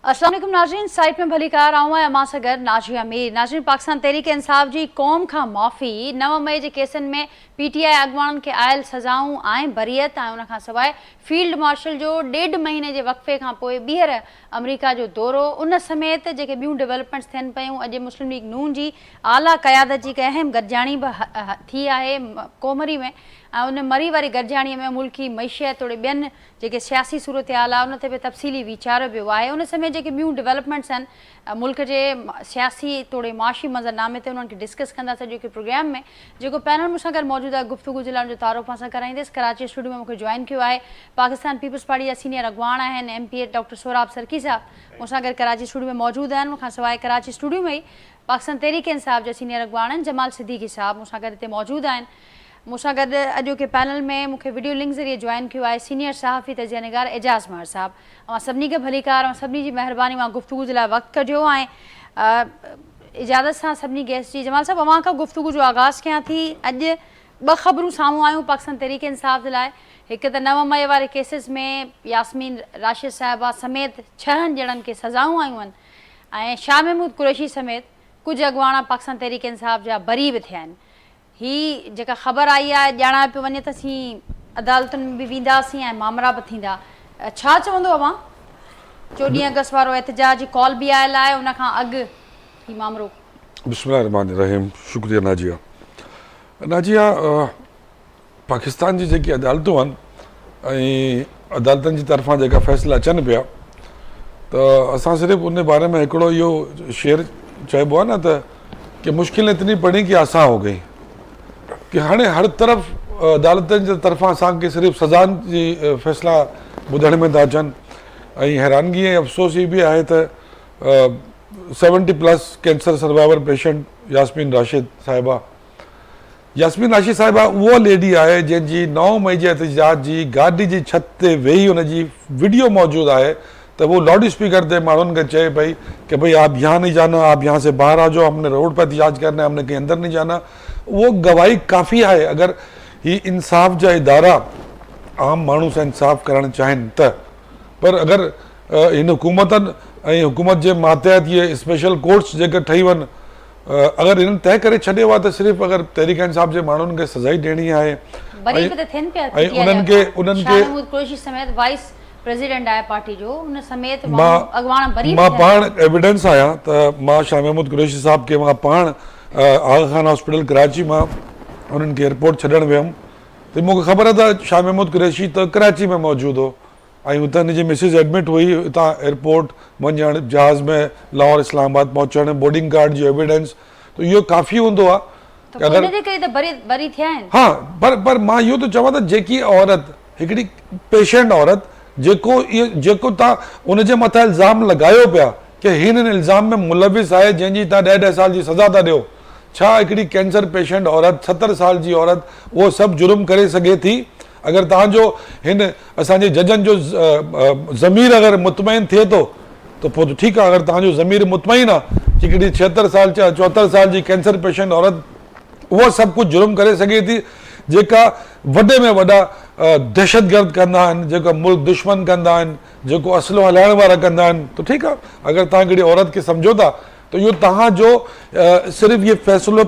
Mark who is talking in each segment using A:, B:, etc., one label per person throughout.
A: अस्सलाम वालेकुम नाज़रीन, साइट में भली कार आऊं अमा सगर नाजिया मीर। नाज़रीन, पाकिस्तान तहरीक इंसाफ जी क़ौम खां माफ़ी 9 मई जे केसनि में PTI अॻवाननि खे आयल सज़ाऊं ऐं बरियत ऐं उनखां सवाइ फील्ड मार्शल जो 1.5 महीने जे वक़फ़े खां पोइ ॿीहर अमरीका जो दौरो, उन समेत जेके ॿियूं डेवलपमेंट्स थियनि पियूं। अॼु मुस्लिम लीग नून जी आला क़यादत जी हिकु अहम गॾिजाणी बि थी आहे कोमरी में, ऐं उन मरी वारी गॾिजाणीअ में मुल्की मईशियत तोड़े ॿियनि जेके सियासी सूरत हाल आहे उन ते बि तफ़सीली वीचार वियो आहे। उन समय जेके ॿियूं डेवलपमेंट्स आहिनि मुल्क जे सियासी तोड़े माशी मंज़रनामे ते उन्हनि खे डिस्कस कंदासीं। जेके प्रोग्राम में जेको पैनल मूंसां गॾु मौजूदु आहे गुफ़्तगू जे लाइ जो तारुफ़ असां कराईंदसि। कराची स्टूडियो में मूंखे जॉइन कियो आहे पाकिस्तान पीपल्स पार्टी जा सीनियर अॻवान आहिनि MPA डॉक्टर सोराब सरकी साहब मूंसां गॾु कराची स्टूडियो में मौजूदु आहिनि। मूंखां सवाइ कराची स्टूडियो में ई पाकिस्तान तहरीक इंसाफ जा सीनियर अॻवान आहिनि जमाल सिद्दीकी साहब मूंसां गॾु हिते मौजूदु आहिनि। मूंसां गॾु अॼोके पैनल में मूंखे वीडियो लिंक ज़रिए जॉइन कियो आहे सीनियर सहाफ़ी तजिया निगार एजाज़ मार साहब। ऐं सभिनी खे भली कार ऐं सभिनी जी महिरबानी मां गुफ़्तगू जे लाइ वक़्तु कजो ऐं इजाज़त सां सभिनी गेस्ट जी। जमाल साहब, अवां खां गुफ़्तगू जो आगाज़ कयां थी। अॼु 2 ख़बरूं साम्हूं आयूं पाकिस्तान तहरीक इंसाफ जे लाइ। हिकु त 9 मई वारे केसिस में यास्मीन राशिद साहिबा समेत 6 ॼणनि खे सज़ाऊं आयूं आहिनि ऐं शाह महमूद कुरैशी समेत कुझु अॻवान पाकिस्तान तहरीक इंसाफ जा बरी बि थिया आहिनि। ही जेका ख़बर आई आहे ॼाणा पियो वञे त असीं अदालतुनि में बि वेंदासीं ऐं मामला बि थींदा। छा चवंदो अवां? 14 अगस्त वारो एहतजाज जी कॉल बि आयल आहे, उनखां अॻु ही मामलो।
B: बिस्मिल्लाहिर्रहमानिर्रहीम। शुक्रिया नाजिया। पाकिस्तान जी जेकी अदालतूं आहिनि ऐं अदालतनि जी तरफ़ां जेका फ़ैसिला अचनि पिया त असां सिर्फ़ु उन बारे में हिकिड़ो इहो शेर चइबो आहे न त कि मुश्किल इतनी पड़ी कि आसान हो गई, कि हाणे हर तरफ़ अदालतनि जे तरफ़ां असांखे सिर्फ़ु सज़ाउनि जी फ़ैसिला ॿुधण में था अचनि। ऐं हैरानगी ऐं अफ़सोस ई बि आहे त 70+ cancer survivor patient Yasmeen Rashid साहिबा उहा लेडी आहे जंहिंजी 9 मई जे एहतजाज जी गाॾी जी छत ते वेही हुनजी वीडियो मौजूदु आहे त वो लाउड स्पीकर ते माण्हुनि खे चए पई कि भाई आप यहाँ नहीं जाना, आप यहाँ से बाहर आ जाओ, हमने रोड पर एहतजाज करना है, हमने कहीं अंदर नहीं जाना। वो गवाही काफ़ी आहे। अगर ही इंसाफ जा इदारा आम माण्हू सां इंसाफ करणु चाहिनि त, पर अगर इन हुकूमतनि ऐं हुकूमत जे मातहत इहे स्पेशल कोर्ट्स जेके ठही वञनि, अगर इन्हनि तय करे छॾियो आहे त सिर्फ़ु अगर तहरीक इंसाफ जे माण्हुनि खे सज़ा ई ॾियणी आहे ऐं उन्हनि खे
A: प्रेसिडेंट आहे पार्टी जो उन समेत
B: मां पाण एविडेंस आहियां त मां शाह महमूद कुरैशी साहब खे मां पाण आगा खान हॉस्पिटल कराची मां उन्हनि खे एयरपोर्ट छॾणु वियुमि त मूंखे ख़बर आहे त शाह महमूद कुरैशी त कराची में मौजूदु हो ऐं हुतां हिनजी मिसिस एडमिट हुई। हितां एयरपोर्ट वञणु, जहाज़ में लाहौर इस्लामाबाद पहुचणु, बोर्डिंग कार्ड जो एविडेंस, त इहो काफ़ी हूंदो आहे। हाँ, पर मां इहो थो चवां त जेकी औरत हिकिड़ी पेशेंट औरत जेको तव्हां उनजे मथां इल्ज़ाम लॻायो पिया कि हिन इल्ज़ाम में मुलविस आहे जंहिंजी तव्हां 10 साल जी सज़ा था ॾियो, छा हिकिड़ी कैंसर पेशेंट औरत 70 साल जी औरत उहो सभु जुर्म करे सघे थी? अगरि तव्हांजो हिन असांजे जजनि जो ज़मीर अगरि मुतमइन थिए थो त पोइ त ठीकु आहे। अगरि तव्हांजो ज़मीर मुतमइन आहे कि हिकिड़ी 76 साल 74 साल जी कैंसर पेशेंट औरत उहा सभु कुझु जुर्म करे सघे थी, जेका वॾे में वॾा दहशतगर्द कंदा आहिनि, जेका मुल्क दुश्मन कंदा आहिनि, जेको असलो हलाइण वारा कंदा आहिनि, त ठीकु आहे। अगरि तव्हां हिकिड़ी औरत खे सम्झो था त इहो तव्हांजो सिर्फ़ु इहो फ़ैसिलो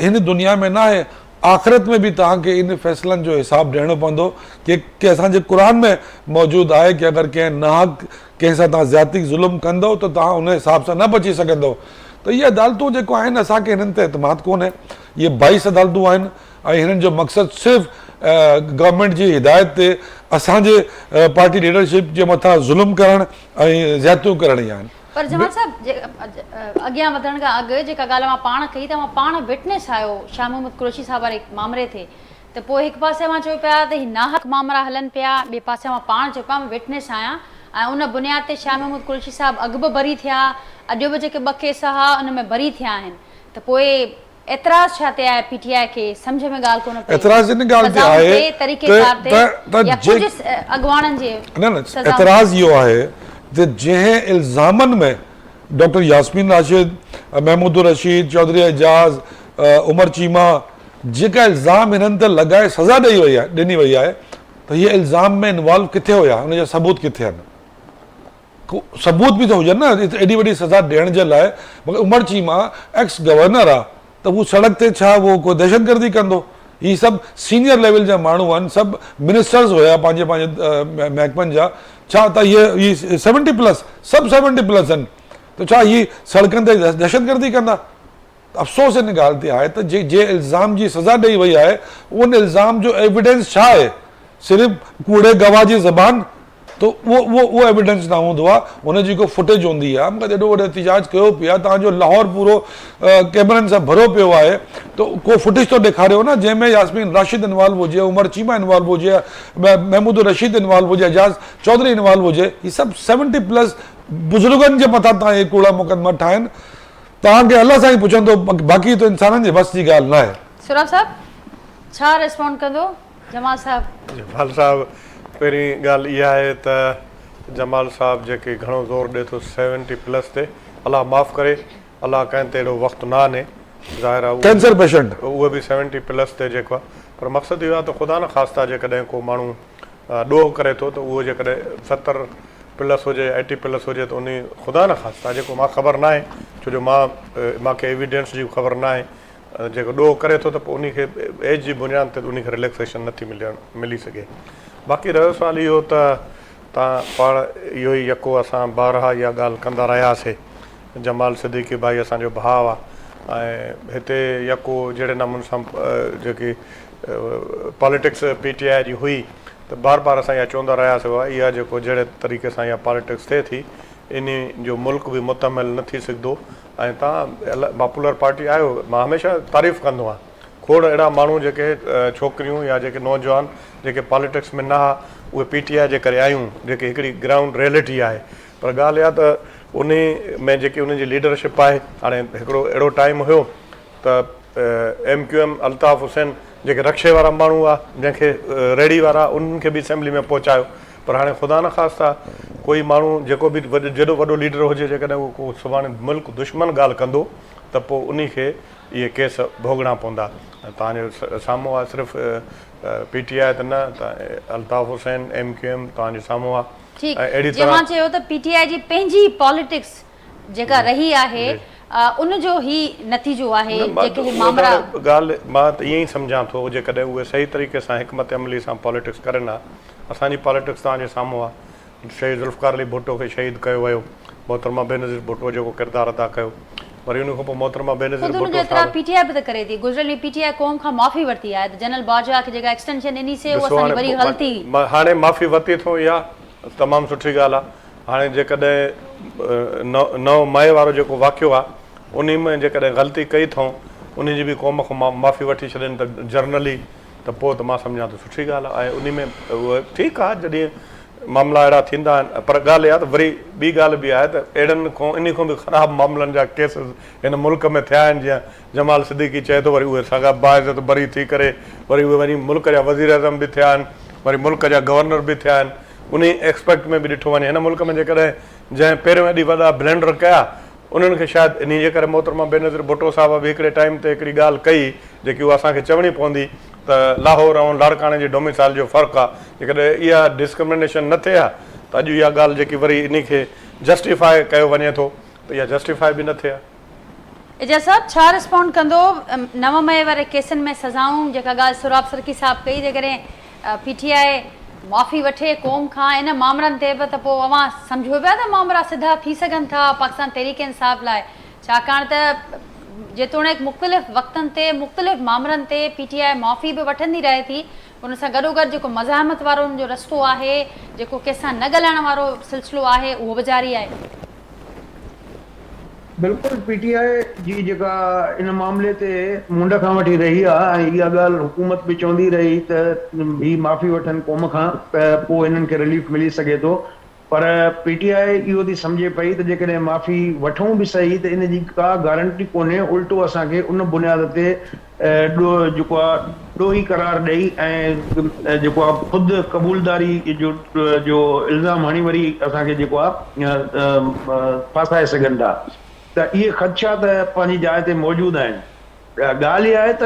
B: हिन दुनिया में न आहे, आख़िरत में बि तव्हांखे इन फ़ैसिलनि जो हिसाबु ॾियणो पवंदो कि असांजे क़ुर में मौजूदु आहे कि अगरि कंहिं नाहक कंहिं सां तव्हां ज़्यादती ज़ुल्म कंदव त तव्हां उन हिसाब सां न बची सघंदव। त इहे अदालतूं जेको आहिनि असांखे हिननि ते एतमाद कोन्हे। इहे 22 अदालतूं आहिनि ऐं हिननि जो मक़सदु सिर्फ़ु गवर्नमेंट जी हिदायत ते असांजे पार्टी लीडरशिप जे मथां ज़ुल्म करणु ऐं ज़्यादतियूं करण ई आहिनि।
A: पर जमाल साहब, अॻियां वधण खां अॻु जेका ॻाल्हि मां पाण कई त मां पाण विटनेस आहियो शाह महमूद कुरैशी साहब वारे मामले ते, त पोइ हिकु पासे मां चयो पिया त ही नाहक मामला हलनि पिया, ॿिए पासे मां पाण चयो पिया मां विटनेस आहियां ऐं उन बुनियाद ते शाह महमूद कुरैशी साहब अॻु बि बरी थिया, अॼु बि जेके 2 केस हुआ उन में बरी थिया आहिनि, त पोइ एतिराज़ छा ते आहे PTI खे? सम्झ में ॻाल्हि कोन पई।
B: एतिराज़ इन ॻाल्हि ते आहे
A: तरीक़ेकार ते या कुझु अॻवाननि जे
B: एतिराज़ इहो आहे त जंहिं इल्ज़ामनि में डॉक्टर यास्मीन राशिद, महमूद रशीद, चौधरी एजाज़, उमर चीमा जेका इल्ज़ाम हिननि ते लॻाए सज़ा ॾिनी वई आहे त हीअ इल्ज़ाम में इन्वॉल्व किथे हुया, हुनजा सबूत किथे आहिनि? सबूत बि थो हुजनि न एॾी वॾी सज़ा ॾियण जे लाइ। मगर उमर चीमा एक्स गवर्नर आहे त हू सड़क ते छा उहो कोई दहशतगर्दी कंदो? ही सभु सीनियर लेवल जा माण्हू आहिनि, सभु मिनिस्टर्स हुया पंहिंजे पंहिंजे महकमनि जा। छा त इहे 70+ सभु 70+ आहिनि, त छा इहे सड़कनि ते दहशतगर्दी कंदा? अफ़सोस इन ॻाल्हि ते आहे त जे इल्ज़ाम जी सज़ा ॾेई वई आहे उन इल्ज़ाम जो एविडेंस छा आहे? सिर्फ़ु कूड़े गवाह जी ज़बान, त उहो एविडेंस न हूंदो आहे, हुनजी को फुटेज हूंदी आहे। मूंखे एॾो वॾो एहतिजाज कयो पियो आहे, तव्हांजो लाहौर पूरो कैमरनि सां भरियो पियो आहे, त को फुटेज तो ॾेखारियो न जंहिंमें यास्मीन राशिद इन्वॉल्व हुजे, उमर चीमा इन्वॉल्व हुजे, महमूद रशीद इन्वॉल्व हुजे, एजाज़ चौधरी इन्वॉल्व हुजे। ही सभु 70+ बुज़ुर्गनि जे मथां तव्हां इहे कूड़ा मुक़दमा ठाहिनि। तव्हांखे अलाह सां ई पुछंदो, बाक़ी त इंसाननि जे बस जी ॻाल्हि न आहे।
A: सुराब साहब छा रिस्पॉन्ड कंदो? जमाल साहब।
C: जमाल साहब, पहिरीं ॻाल्हि इहा आहे त जमाल साहब जेके घणो ज़ोर ॾिए थो 70+ ते, अलाह माफ़ु करे, अलाह कंहिं ते एॾो वक़्तु न आने, ज़ाहिर आहे
B: कैंसर पेशेंट
C: उहे बि 70+ ते जेको आहे। पर मक़सदु इहो आहे त ख़ुदा न ख़ास्ता जेकॾहिं को माण्हू ॾोह करे थो त उहो जेकॾहिं 70+ हुजे 80+ हुजे त उन ख़ुदा न ख़ास्ता जेको मां ख़बर न आहे, छो जो मूंखे एविडेंस जी ख़बर न आहे, जेको ॾोह करे थो त पोइ उनखे एज जी बुनियाद ते उनखे रिलैक्सेशन नथी मिली सघे। बाक़ी रहियो सुवाल इहो त तव्हां पाण इहो ई यको असां ॿारहा इहा ॻाल्हि कंदा रहियासीं, जमाल सिद्दीकी भाई असांजो भाउ आहे, ऐं हिते यको जहिड़े नमूने सां जेकी पॉलिटिक्स PTI जी हुई त बार बार असां इहा चवंदा रहियासीं, इहा जेको जहिड़े तरीक़े सां इहा पॉलिटिक्स थिए थी, इन जो मुल्क बि मुतमिल न थी सघंदो। ऐं तव्हां पॉपुलर पार्टी आहियो, मां हमेशह तारीफ़ कंदो आहियां, खोड़ अहिड़ा माण्हू जेके छोकिरियूं या जेके नौजवान जेके पॉलिटिक्स में न हा, उहे PTI जे करे आहियूं, जेके हिकिड़ी ग्राउंड रियलिटी आहे। पर ॻाल्हि इहा त उन में जेकी उनजी लीडरशिप आहे, हाणे हिकिड़ो अहिड़ो टाइम हुयो त MQM अल्ताफ़ हुसैन जेके रक्शे वारा माण्हू हुआ, जंहिंखे रेड़ी वारा, उन्हनि खे बि असेंबली में पहुचायो। पर हाणे ख़ुदा न ख़ास्ता कोई माण्हू जेको बि जेॾो वॾो लीडर हुजे, जेकॾहिं उहो को सुभाणे मुल्क दुश्मन ॻाल्हि कंदो त पोइ उनखे इहे केस भोगणा पवंदा। तव्हांजे साम्हूं आहे सिर्फ़ु PTI त न, त अल्ताफ़ हुसैन MQM तव्हांजे साम्हूं आहे।
A: ठीकु, जीअं मां चयो त PTI जी पंहिंजी पॉलिटिक्स जेका रही आहे उनजो ई नतीजो आहे जेके मामला।
C: ॻाल्हि मां त ईअं ई सम्झां थो, जेकॾहिं उहे सही तरीक़े सां हिकमत अमली सां पॉलिटिक्स करनि हा। असांजी पॉलिटिक्स तव्हांजे साम्हूं आहे। शहीद ज़ुल्फ़िकार अली भुट्टो खे शहीद कयो वियो, मोहतरमा बेनज़ीर भुट्टो जेको किरदारु अदा कयो, वरी उन खां पोइ मोहतरमा बेनज़ीर भुट्टो साहब
A: PTI बि त करे थी, गुज़िरियल PTI क़ौम खां माफ़ी वरिती आहे, त जनरल बाजवा खे जेका एक्सटेंशन ॾिनी से उहा असांजी वरी ग़लती।
C: हाणे माफ़ी वरिती थो, इहा तमामु सुठी ॻाल्हि आहे। हाणे जेकॾहिं 9 मई वारो जेको वाक़ियो आहे, उन में जेकॾहिं ग़लती कई अथऊं, उनजी बि क़ौम खां माफ़ी वठी छॾनि त जर्नली, त पोइ त मां सम्झां थो सुठी ॻाल्हि आहे। ऐं उन में उहा ठीकु आहे जॾहिं मामला अहिड़ा थींदा आहिनि। पर ॻाल्हि इहा त वरी ॿी ॻाल्हि बि आहे त अहिड़नि खां इन खां बि ख़राबु मामलनि जा केसिस हिन मुल्क में थिया आहिनि। जीअं जमाल सिद्दीकी चए थो, वरी उहे सॻा बाइज़त बरी थी करे वरी उहे वरी मुल्क जा वज़ीर अज़म बि थिया आहिनि, वरी मुल्क जा गवर्नर बि थिया आहिनि। उन एक्सपेक्ट में बि ॾिठो वञे, हिन मुल्क में जेकॾहिं जंहिं पहिरियों एॾी वॾा ब्लेंडर कया, उन्हनि खे शायदि इन जे करे मोहतरमा बेनज़ीर भुट्टो साहब बि हिकिड़े टाइम ते हिकिड़ी ॻाल्हि कई जेकी उहा असांखे चवणी पवंदी त लाहौर ऐं लाड़काणे जे डोमिसाइल जो फ़र्क़ु आहे। जेकॾहिं इहा डिस्क्रिमिनेशन न थिए हा त अॼु इहा ॻाल्हि जेकी वरी इन खे जस्टिफाई कयो वञे थो, त इहा जस्टिफाई बि न थिए हा।
A: एजाज़ साहब छा रिस्पॉन्ड कंदो 9 मई वारे केसनि में सज़ाऊं जेका ॻाल्हि सुराब सरकी साहब कई, जेकॾहिं PTI माफ़ी वठे क़ौम खां इन मामलनि ते बि, त पोइ अवां सम्झो पिया त मामला सिधा थी सघनि था पाकिस्तान तहरीक इंसाफ़ लाइ? छाकाणि त जेतोणीकि मुख़्तलिफ़ वक़्तनि ते मुख़्तलिफ़ मामलनि ते PTI माफ़ी बि वठंदी रहे थी, उन सां गॾोगॾु जेको मज़ाहमत वारो उनजो रस्तो आहे, जेको कंहिंसां न ॻाल्हाइण वारो सिलसिलो आहे, उहो बि जारी आहे।
D: बिल्कुलु PTI जी जेका इन मामले ते मुंड खां वठी रही आहे, ऐं इहा ॻाल्हि हुकूमत बि चवंदी रही त ही माफ़ी वठनि क़ौम खां, त पोइ हिननि खे रिलीफ मिली सघे थो। पर PTI इहो थी सम्झे पई त जेकॾहिं माफ़ी वठूं बि सही त इन जी का गारंटी कोन्हे, उल्टो असांखे उन बुनियाद ते जेको आहे ॾोही करार ॾेई ऐं जेको आहे ख़ुदि क़बूलदारी जो इल्ज़ाम हणी वरी असांखे जेको आहे फासाए सघनि था। त इहे ख़दशा त पंहिंजी जाइ ते मौजूदु आहिनि। ॻाल्हि इहा आहे त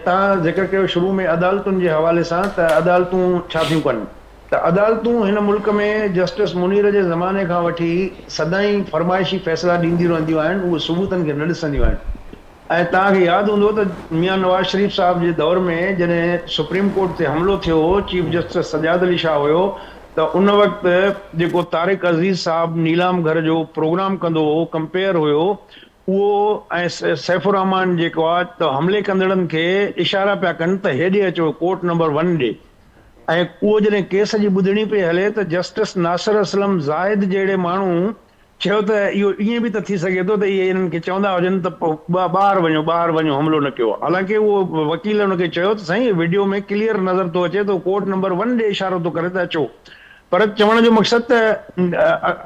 D: तव्हां ज़िक्र कयो शुरू में अदालतुनि जे हवाले सां, त अदालतूं छा थियूं कनि? त अदालतूं हिन मुल्क में जस्टिस मुनीर जे ज़माने खां वठी सदाईं फरमाइशी फ़ैसिला ॾींदियूं रहंदियूं आहिनि, उहे सबूतनि खे न ॾिसंदियूं आहिनि। ऐं तव्हांखे यादि हूंदो त मियां नवाज़ शरीफ़ साहब जे दौर में जॾहिं सुप्रीम कोर्ट ते हमिलो थियो हो, चीफ जस्टिस सजाद अली शाह हुयो, त उन वक़्तु जेको तारिक अज़ीज़ साहब नीलाम घर जो प्रोग्राम कंदो हो, कंपेयर हुयो, उहो ऐं सैफुर रहमान जेको आहे त हमले कंदड़नि खे इशारा पिया कनि त हेॾे अचो कोर्ट नंबर 1 ॾे। ऐं उहो जॾहिं केस जी ॿुधणी पई हले त जस्टिस नासिर असलम ज़ाहिद जहिड़े माण्हू चयो त इहो ईअं बि त थी सघे थो त इहे इन्हनि खे चवंदा हुजनि त ॿाहिरि वञो हमिलो न कयो। हालांकि उहो वकील हुनखे चयो त साईं वीडियो में क्लियर नज़र थो अचे त कोर्ट नंबर 1 ॾे इशारो थो करे त अचो। पर चवण जो मक़सदु त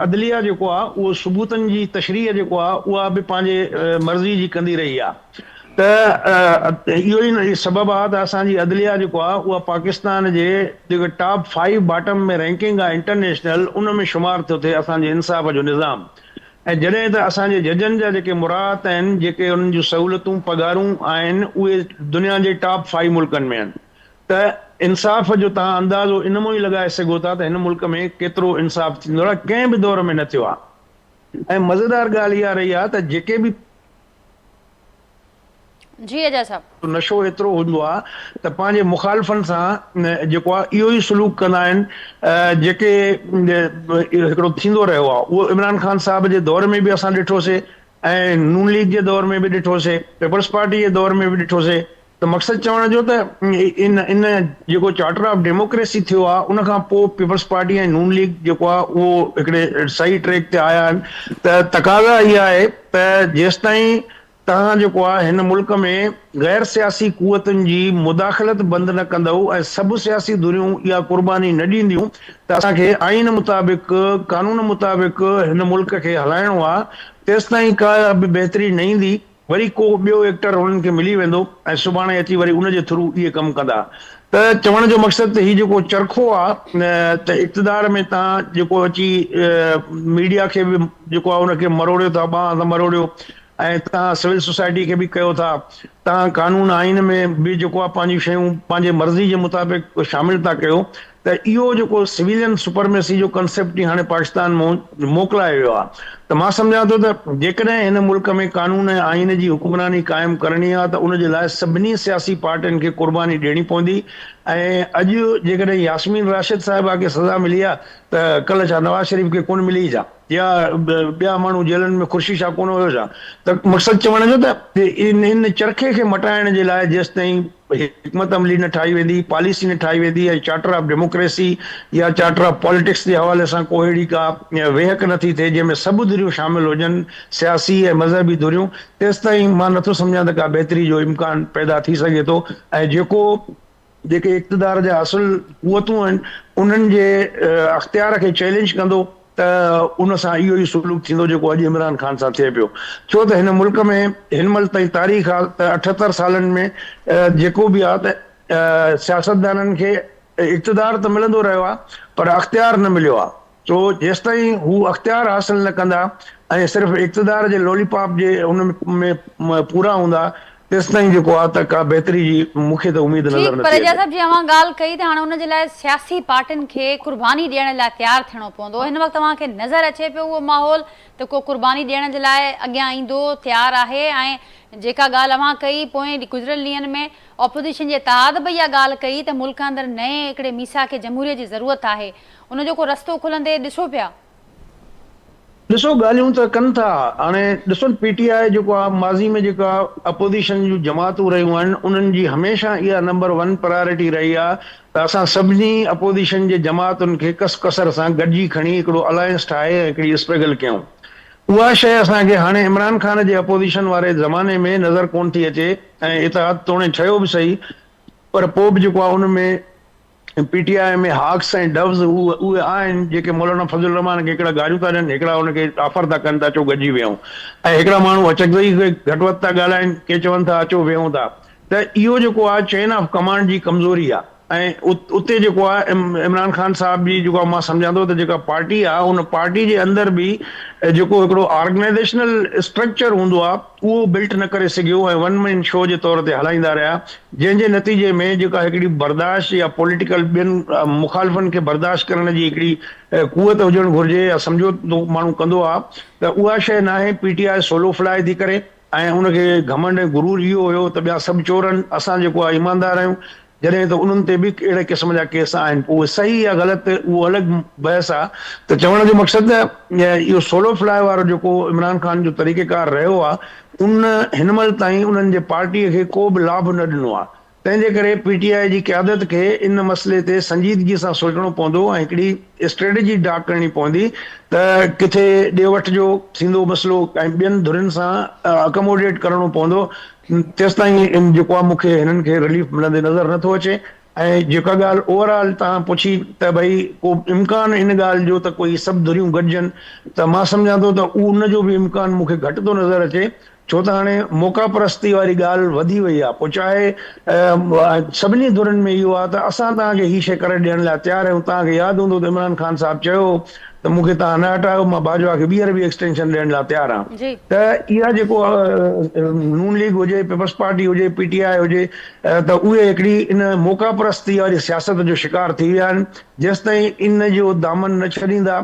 D: अदलिया जेको आहे उहो सबूतनि जी तशरीह जेको आहे उहा बि पंहिंजे मर्ज़ी जी कंदी रही आहे। त इहो ई सबबु आहे त असांजी अदलिया जेको आहे उहा पाकिस्तान जे जेके टॉप 5 बॉटम में रैंकिंग आहे इंटरनेशनल, उन में शुमार थो थिए असांजे इंसाफ़ जो निज़ाम। ऐं जॾहिं त असांजे जजनि जा जेके मुरात आहिनि, जेके उन्हनि जूं सहूलियतूं पघारूं आहिनि, उहे दुनिया जे टॉप 5 मुल्कनि में आहिनि। त इंसाफ़ जो तव्हां अंदाज़ो इन मां ई लॻाए सघो था त हिन मुल्क में केतिरो इंसाफ़ थींदो आहे, कंहिं बि दौर में न थियो आहे। ऐं मज़ेदार ॻाल्हि इहा रही आहे त जेके बि
A: जी अजय साहब
D: नशो एतिरो हूंदो आहे त पंहिंजे मुखालिफ़नि सां जेको आहे इहो ई सलूक कंदा आहिनि जेके हिकिड़ो थींदो रहियो आहे। उहो इमरान ख़ान साहब जे दौर में बि असां ॾिठोसीं ऐं नून लीग जे दौर में बि ॾिठोसीं, पीपल्स पार्टी जे दौर में बि ॾिठोसीं। त मक़सदु चवण जो त इन जेको चार्टर ऑफ डेमोक्रेसी थियो आहे उन खां पोइ पीपल्स पार्टी ऐं नून लीग जेको आहे उहो हिकिड़े सही ट्रैक ते आया आहिनि। त तक़ाज़ा इहा आहे त जेसिताईं तव्हां जेको आहे हिन मुल्क में गैर सियासी क़ुवतुनि जी मुदाख़लत बंदि न कंदव ऐं सभु सियासी धुरियूं इहा क़ुर्बानी न ॾींदियूं त असांखे आइन मुताबिक़ कानून मुताबिक़ हिन मुल्क खे हलाइणो आहे। तेसिताईं का बि बहितरी न ईंदी, वरी को ॿियो एक्टर हुननि खे मिली वेंदो ऐं सुभाणे अची वरी उनजे थ्रू इहे कमु कंदा। त चवण जो मक़सदु त हीउ जेको चरखो आहे त इक़्तिदार में तव्हां जेको अची मीडिया खे बि जेको आहे उनखे मरोड़ियो था, ॿांह त मरोड़ियो, ऐं तव्हां सिविल सोसाइटी खे बि कयो था, तव्हां कानून आइन में बि जेको आहे पंहिंजी शयूं पंहिंजे मर्ज़ी जे मुताबिक़ शामिल था कयो। त इहो जेको सिविलियन सुपरमेसी जो कंसेप्ट ई हाणे पाकिस्तान मां मोकिलायो वियो आहे। त मां सम्झां थो त जेकॾहिं हिन मुल्क में कानून ऐं आइन जी हुकुमरानी क़ाइमु करणी आहे त उनजे लाइ सभिनी सियासी पार्टियुनि खे क़ुर्बानी ॾियणी पवंदी। ऐं अॼु जेकॾहिं यास्मीन राशिद साहिबा खे सज़ा मिली आहे त कल्ह छा नवाज़ शरीफ़ खे कोन मिली छा, या ॿिया माण्हू जेलनि में ख़ुर्शी छा कोन हुयो छा? त मक़सदु चवण जो त इन चरखे खे मटाइण जे लाइ जेसिताईं हिकमत अमली न ठाही वेंदी, पॉलिसी न ठाही वेंदी ऐं चार्टर ऑफ डेमोक्रेसी या चार्टर ऑफ पॉलिटिक्स जे हवाले सां को अहिड़ी का वेहक नथी थिए जंहिंमें सभु धुरियूं शामिल हुजनि, सियासी ऐं मज़हबी धुरियूं, तेसिताईं मां नथो सम्झां त का बहितरी जो इम्कान पैदा थी सघे थो। ऐं जेके इक़्तिदार जा असुल क़ुवतूं आहिनि उन्हनि जे अख़्तियार खे चैलेंज कंदो त उन सां इहो ई सुलूक थींदो जेको अॼु इमरान ख़ान सां थिए पियो। छो त हिन मुल्क में हिन महिल ताईं तारीख़ आहे त 78 सालनि में जेको बि आहे त सियासतदाननि खे इक़्तिदार त मिलंदो रहियो आहे पर अख़्तियार न मिलियो आहे। छो जेसिताईं हू अख़्तियार हासिल न कंदा ऐं सिर्फ़ु इक़्तिदार जे लॉलीपॉप जे हुन में पूरा हूंदा तेसिताईं जेको आहे त का बहितरी जी मूंखे त उमेद नज़र
A: पर
D: नथी
A: अजय
D: अचे।
A: साहब जी अवां ॻाल्हि कई त हाणे उनजे लाइ सियासी पार्टियुनि खे क़ुर्बानी ॾियण लाइ तयारु थियणो पवंदो। हिन वक़्तु तव्हांखे नज़र अचे पियो उहो माहौल त को क़ुर्बानी ॾियण जे लाइ अॻियां ईंदो, तयारु आहे? ऐं जेका ॻाल्हि अवां कई पोइ गुज़िरियल ॾींहंनि में ऑपोज़िशन जे इत्तेहाद बि इहा ॻाल्हि कई त मुल्क अंदरि नए हिकिड़े मीसा खे जमहूरियत जी ज़रूरत आहे, उनजो को रस्तो खुलंदे ॾिसो पिया?
D: ॾिसो ॻाल्हियूं त कनि था। हाणे ॾिसो पीटीआई जेको आहे माज़ी में जेका अपोज़िशन जूं जमातूं रहियूं आहिनि उन्हनि जी हमेशह इहा नंबर 1 प्रायोरिटी रही आहे त असां सभिनी अपोज़िशन जे जमातुनि खे कसर सां गॾिजी खणी हिकिड़ो अलायंस ठाहे हिकिड़ी स्ट्रगल कयूं। उहा शइ असांखे हाणे इमरान ख़ान जे अपोज़िशन वारे ज़माने में नज़र कोन थी अचे ऐं इत्तेहाद तोड़े ठहियो बि सही, पर पोइ बि जेको आहे उन में पीटीआई में हाक्स ऐं डव्स उहे आहिनि जेके मौलाना फज़लुर रहमान खे हिकिड़ा गारियूं था ॾियनि, हिकिड़ा हुनखे ऑफर था कनि था अचो गॾिजी विहूं, ऐं हिकिड़ा माण्हू अचकदई घटि वधि था ॻाल्हाइनि के चवनि था अचो विहूं था। त इहो जेको आहे चेन ऑफ कमांड जी कमज़ोरी आहे। ऐं उते जेको आहे इमरान ख़ान साहब जी जेको मां सम्झां थो त जेका पार्टी आहे उन पार्टी जे अंदरि बि जेको हिकिड़ो ऑर्गेनाइज़ेशनल स्ट्रक्चर हूंदो आहे उहो बिल्ट न करे सघियो ऐं वन मैन शो जे तौर ते हलाईंदा रहिया, जंहिंजे नतीजे में जेका हिकिड़ी बर्दाश्त या पॉलिटिकल ॿियनि मुखालिफ़नि खे बर्दाश्त करण जी हिकिड़ी कुवत हुजणु घुरिजे या सम्झोतो माण्हू कंदो आहे त उहा शइ न आहे। पीटीआई सोलो फ्लाए थी करे ऐं उनखे घमंड ऐं गुरूर इहो हुयो त ॿिया सभु चोर आहिनि, असां जेको आहे ईमानदार आहियूं, जॾहिं त उन्हनि ते बि अहिड़े क़िस्म जा केस आहिनि। उहे सही या ग़लति उहो अलॻि बहस आहे। त चवण जो मक़सदु इहो सोलो फ्लाए वारो जेको इमरान ख़ान जो तरीक़ेकार रहियो आहे उन हिन महिल ताईं उन्हनि जे पार्टीअ खे को बि लाभ न ॾिनो आहे। तंहिंजे करे पीटीआई जी क़यादत खे इन मसइले ते संजीदगी सां सोचणो पवंदो ऐं हिकिड़ी स्ट्रेटेजी डाक करणी पवंदी त किथे ॾे वठ जो थींदो मसइलो ऐं ॿियनि धुरियुनि सां अकोमोडेट करणो पवंदो। तेसि ताईं जेको आहे मूंखे हिननि खे रिलीफ मिलंदे नज़र नथो अचे। ऐं जेका ॻाल्हि ओवरऑल तव्हां पुछी त भई को इम्कान इन ॻाल्हि जो त कोई सभु धुरियूं गॾिजनि, त मां सम्झां थो त उन जो बि इम्कान मूंखे घटि थो नज़र अचे, छो त हाणे मौक़ा परस्ती वारी ॻाल्हि वधी वई आहे। पोइ चाहे सभिनी धुरनि में इहो आहे त असां तव्हांखे हीअ शइ करे ॾियण लाइ तयारु आहियूं। तव्हांखे यादि हूंदो त इमरान ख़ान साहब चयो त मूंखे तव्हां न हटायो, मां बाजवा खे ॿीहर बि एक्सटेंशन ॾियण लाइ तयारु आहियां। त इहा जेको नून लीग हुजे, पीपल्स पार्टी हुजे, पीटीआई हुजे, त उहे हिकिड़ी इन मौक़ा परस्ती वारी सियासत जो शिकार थी विया आहिनि। जेसि ताईं इन जो दामन न छॾींदा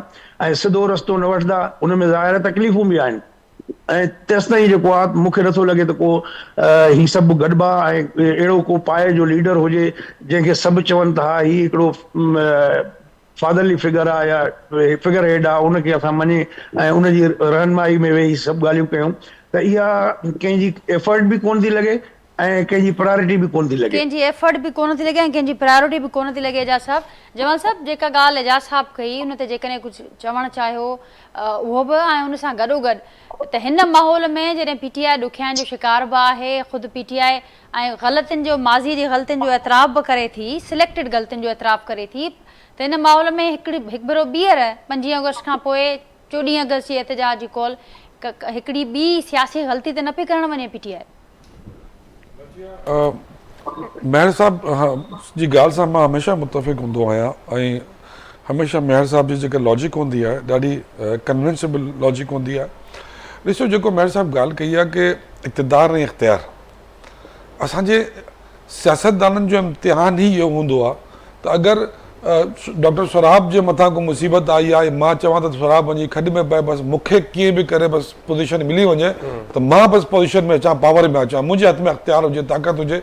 D: ऐं सिधो रस्तो न वठंदा, उन में ज़ाहिर तकलीफ़ूं बि आहिनि। ऐं तेसि ताईं जेको आहे मूंखे नथो लॻे त को ही सभु गॾिबा ऐं अहिड़ो को पाए जो लीडर हुजे जंहिंखे सभु चवनि था ही हिकिड़ो फादरली फिगर आहे या फिगर हेड आहे, उनखे असां मञे ऐं उनजी रहनुमाई में वेही सभु ॻाल्हियूं कयूं, त इहा कंहिंजी एफर्ट बि कोन थी लॻे ऐं कंहिंजी प्रायोरिटी बि कोन थी लॻे।
A: कंहिंजी एफर्ट बि कोन थी लॻे ऐं कंहिंजी प्रायोरिटी बि कोन थी लॻे। एजाज साहब, जमाल साहब, जेका ॻाल्हि एजाज साहब कई उन ते जेकॾहिं कुझु चवणु चाहियो उहो बि ऐं उन सां गॾोगॾु त हिन माहौल में जॾहिं पीटीआई ॾुखियाईनि जो शिकार बि आहे, ख़ुदि पीटीआई ऐं ग़लतियुनि जो माज़ी जी ग़लतियुनि जो एतिराफ़ बि करे थी, सिलेक्टेड ग़लतियुनि जो एतिराफ़ करे थी, त हिन माहौल में हिकु भेरो ॿीहर 25 अगस्त खां पोइ 14 अगस्त जी एहतजाज जी कॉल हिकिड़ी ॿी सियासी ग़लती ते न पई करणु वञे पीटीआई?
B: मेहर साहब जी ॻाल्हि सां मां हमेशह मुतफ़िक़ हूंदो आहियां ऐं हमेशह मेहर साहब जी जेका लॉजिक हूंदी आहे ॾाढी कन्विंसेबल लॉजिक हूंदी आहे। ॾिसो, जेको मेहर साहब ॻाल्हि कई आहे कि इक़्तिदार ऐं इख़्तियार, असांजे सियासतदाननि जो इम्तिहान ई इहो हूंदो आहे त अगरि डॉक्टर स्वराब जे मथां को मुसीबत आई आहे, मां चवां त स्वराब वञी खॾ में पए, बसि मूंखे कीअं बि करे बसि पोज़ीशन मिली वञे त मां बसि पोज़ीशन में अचां, पावर में अचां, मुंहिंजे हथ में अख़्तियार हुजे, ताक़त हुजे,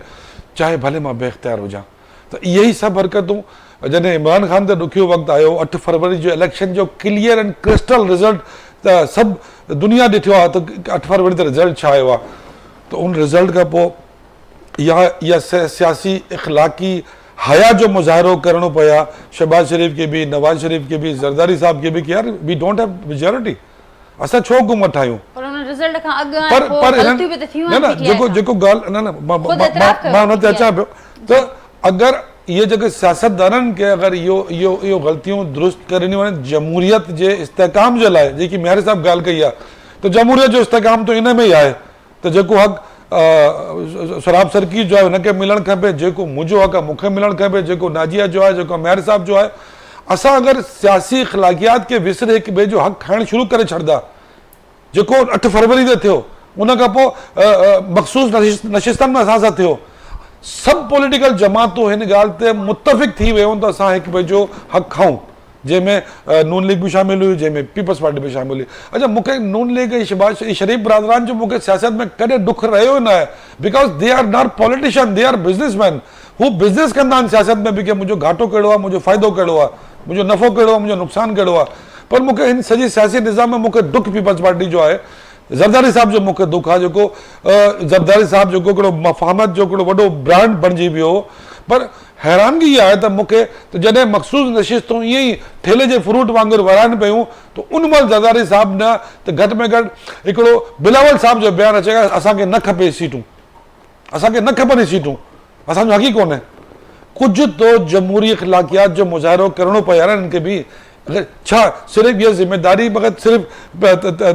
B: चाहे भले मां बेइख़्तियार हुजां। त इहे ई सभु हरकतूं जॾहिं इमरान ख़ान ते ॾुखियो वक़्तु आयो, 8 फरवरी जो इलेक्शन जो क्लियर एंड क्रिस्टल रिज़ल्ट त सभु दुनिया ॾिठो आहे त 8 फरवरी ते रिज़ल्ट छा आयो आहे। त उन रिज़ल्ट खां पोइ इहा सियासी इख़लाक़ी हया जो मुज़ाहिरो करणो पिया शहबाज शरीफ़ के भी, नवाज शरीफ़ के भी, ज़रदारी साहब के भी कि यार वी डोंट हैव मेजॉरिटी, असां छो हुकूमत ठाहियूं। जेको ॻाल्हि मां हुन ते अचां पियो त अगरि इहे जेके सियासतदाननि खे अगरि इहो ग़लतियूं दुरुस्त करणी वञे जमहूरियत जे इस्तेकाम जे लाइ, जेकी मेहर साहब ॻाल्हि कई आहे, त जमहूरियत जो इस्तेकाम त इन में ई आहे त जेको हक़ शराब सरकी जो आहे हुनखे मिलणु खपे, जेको मुंहिंजो हक़ आहे मूंखे मिलणु खपे, जेको नाजिया जो आहे, जेको मेहर साहब जो आहे। असां अगरि सियासी इख़लाक़ियात खे विसरे हिक ॿिए जो हक़ खाइणु शुरू करे छॾंदा, जेको 8 फरवरी ते थियो, उन खां पोइ मख़सूस नशिस्तनि में असां सां थियो, सभु पॉलिटिकल जमातूं हिन ॻाल्हि ते मुतफ़िक़ थी वियूं त असां हिक ॿिए जो हक़ खाऊं, जंहिंमें नून लीग भी शामिल हुई, जंहिंमें पीपल्स पार्टी भी शामिल हुई। अच्छा, मूंखे नून लीग ऐं शहबाज शरीफ़ बरादरान जो मूंखे सियासत में कॾहिं दुख रहियो न आहे, because they are not politician, they are businessman. हू बिज़नेस कंदा आहिनि सियासत में बि कि मुंहिंजो घाटो कहिड़ो आहे, मुंहिंजो फ़ाइदो कहिड़ो आहे, मुंहिंजो नफ़ो कहिड़ो आहे, मुंहिंजो नुक़सानु कहिड़ो आहे। पर मूंखे हिन सॼे सियासी निज़ाम में मूंखे दुख पीपल्स पार्टी जो आहे, ज़रदारी साहब जो मूंखे दुख आहे, जेको ज़रदारी साहब जेको हिकिड़ो मफ़ाहमत जो हिकिड़ो वॾो ब्रांड बणिजी वियो। पर हैरानगी इहा आहे त मूंखे त जॾहिं मख़सूस नशिस्तूं ईअं ई ठेले जे फ्रूट वांगुरु वराइनि पियूं, त उन महिल ज़रदारी साहब न त घटि में घटि हिकिड़ो बिलावल साहब जो बयानु अचे, असांखे न खपे सीटूं, असांखे न खपनि सीटूं, असांजो हक़ ई कोन्हे। कुझु तो जमहूरी इख़लाक़ियात जो मुज़ाहिरो करिणो पए यार, हिननि खे बि छा सिर्फ़ु इहा ज़िम्मेदारी फ़क़ति सिर्फ़ु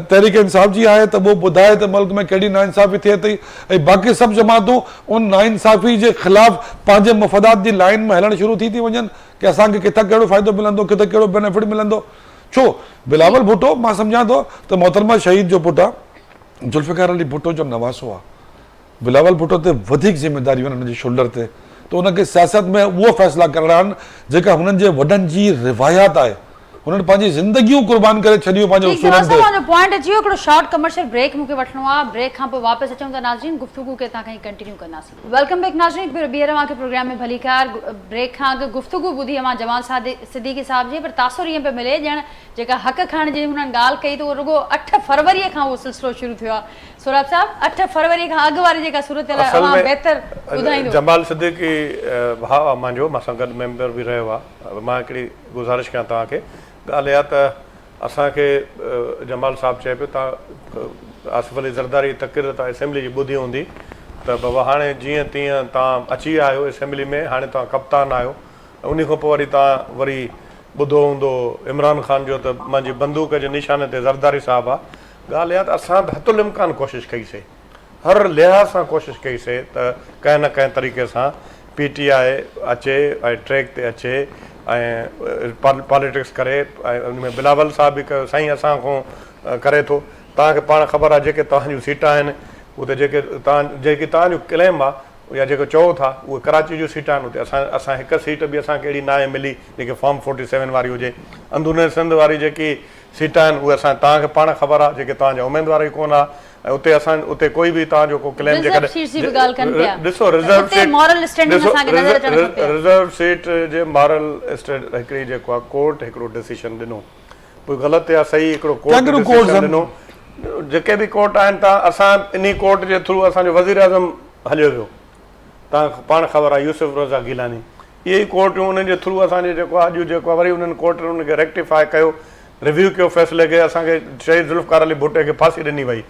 B: तहरीक इंसाफ़ जी आहे त उहो ॿुधाए त मुल्क में कहिड़ी नाइंसाफ़ी थिए थी ऐं बाक़ी सभु जमातूं उन नाइंसाफ़ी जे ख़िलाफ़ पंहिंजे मुफ़ादात जी लाइन में हलणु शुरू थी वञनि कि असांखे किथां कहिड़ो फ़ाइदो मिलंदो, किथे कहिड़ो बेनिफिट मिलंदो। छो बिलावल भुट्टो मां सम्झां थो त मोहतरमा शहीद जो पुटु आहे, जुल्फ़िकार अली भुट्टो जो नवासो आहे। बिलावल भुट्टो ते वधीक ज़िम्मेदारियूं आहिनि हुनजे शोल्डर ते, त उनखे सियासत में उहो फ़ैसिला करणा आहिनि जेका हुननि जे वॾनि जी रिवायत आहे। उन्होंने पंहिंजी ज़िंदगियूं क़ुर्बान करे छॾियूं पंहिंजे उसूलनि ते।
A: पॉइंट अची वियो, हिकिड़ो शॉर्ट कमर्शियल ब्रेक मूंखे वठिणो आहे, ब्रेक खां पोइ वापसि अचूं था नाज़रीन, गुफ़्तगू खे तव्हां खां कंटिन्यू कंदासीं। वेलकम बैक नाज़रीन, ॿीहर तव्हांखे प्रोग्राम में भलीकार। ब्रेक खां अॻु गुफ़्तगू ॿुधी मां जमाल सिद्दीकी साहिब जी, पर तासुर ईअं पियो मिले ॼण जेका हक़ खणण जी हुननि ॻाल्हि कई त उहो रुॻो 8 फरवरीअ खां उहो सिलसिलो शुरू थियो आहे। सोराब साहिब, 8 फरवरी खां अॻु वारी जेका सूरत आहे बहितर ॿुधाईंदो।
C: जमाल सिद्दीकी भाउ आहे मुंहिंजो, मां सां गॾु मेंबर बि रहियो आहे। मां हिकिड़ी गुज़ारिश कयां तव्हांखे, ॻाल्हि इहा त असांखे जमाल साहिबु चए पियो तव्हां आसिफ अली ज़रदारी तक़रीर तव्हां असेंबली जी ॿुधी हूंदी त बाबा हाणे जीअं तीअं तव्हां अची विया आहियो असेंबली में, हाणे तव्हां कप्तान आहियो, उन खां पोइ वरी तव्हां वरी ॿुधो हूंदो इमरान ख़ान जो त मुंहिंजी बंदूक जे निशाने ते ज़रदारी साहिबु आहे। ॻाल्हि इहा त असां हथुल इम्कान कोशिशि कईसीं, हर लिहाज़ सां कोशिशि कईसीं त कंहिं न कंहिं तरीक़े सां PTI अचे ऐं ट्रैक ते अचे ऐं पॉलिटिक्स करे। ऐं उन में बिलावल साहिबु बि कयो, साईं असां खां करे थो। तव्हांखे पाण ख़बर आहे जेके तव्हांजूं सीटां आहिनि उते जेके तव्हांजो क्लेम आहे या जेको चओ था उहे कराची जूं सीटां आहिनि, उते असां हिकु सीट बि असांखे अहिड़ी न आहे मिली जेके फॉर्म 47 वारी हुजे। अंदरूनी सिंध वारी जेकी सीटां आहिनि उहे असां तव्हांखे पाण ख़बर आहे जेके तव्हांजा उमेदवार ई कोन आहे, ऐं उते असां उते कोई बि तव्हांजो को क्लेम जेकॾहिं ॾिसो रिज़र्व सीट जे मॉरल स्टेट हिकिड़ी जेको आहे कोर्ट हिकिड़ो डिसीशन ॾिनो, कोई ग़लति या सही हिकिड़ो कोर्ट डिसीशन ॾिनो। जेके बि कोर्ट आहिनि तव्हां असां इन कोर्ट जे थ्रू असांजो वज़ीर आज़म हलियो वियो, तव्हांखे पाण ख़बर आहे यूसुफ रज़ा गिलानी, इहे ई कोर्टूं उन्हनि जे थ्रू असांजे जेको आहे अॼु जेको आहे वरी उन्हनि कोर्ट उनखे रेक्टिफाए कयो, रिव्यू कयो फ़ैसिले खे, असांखे शहीद ज़ुल्फ़िकार अली भुट्टे खे फांसी ॾिनी वई।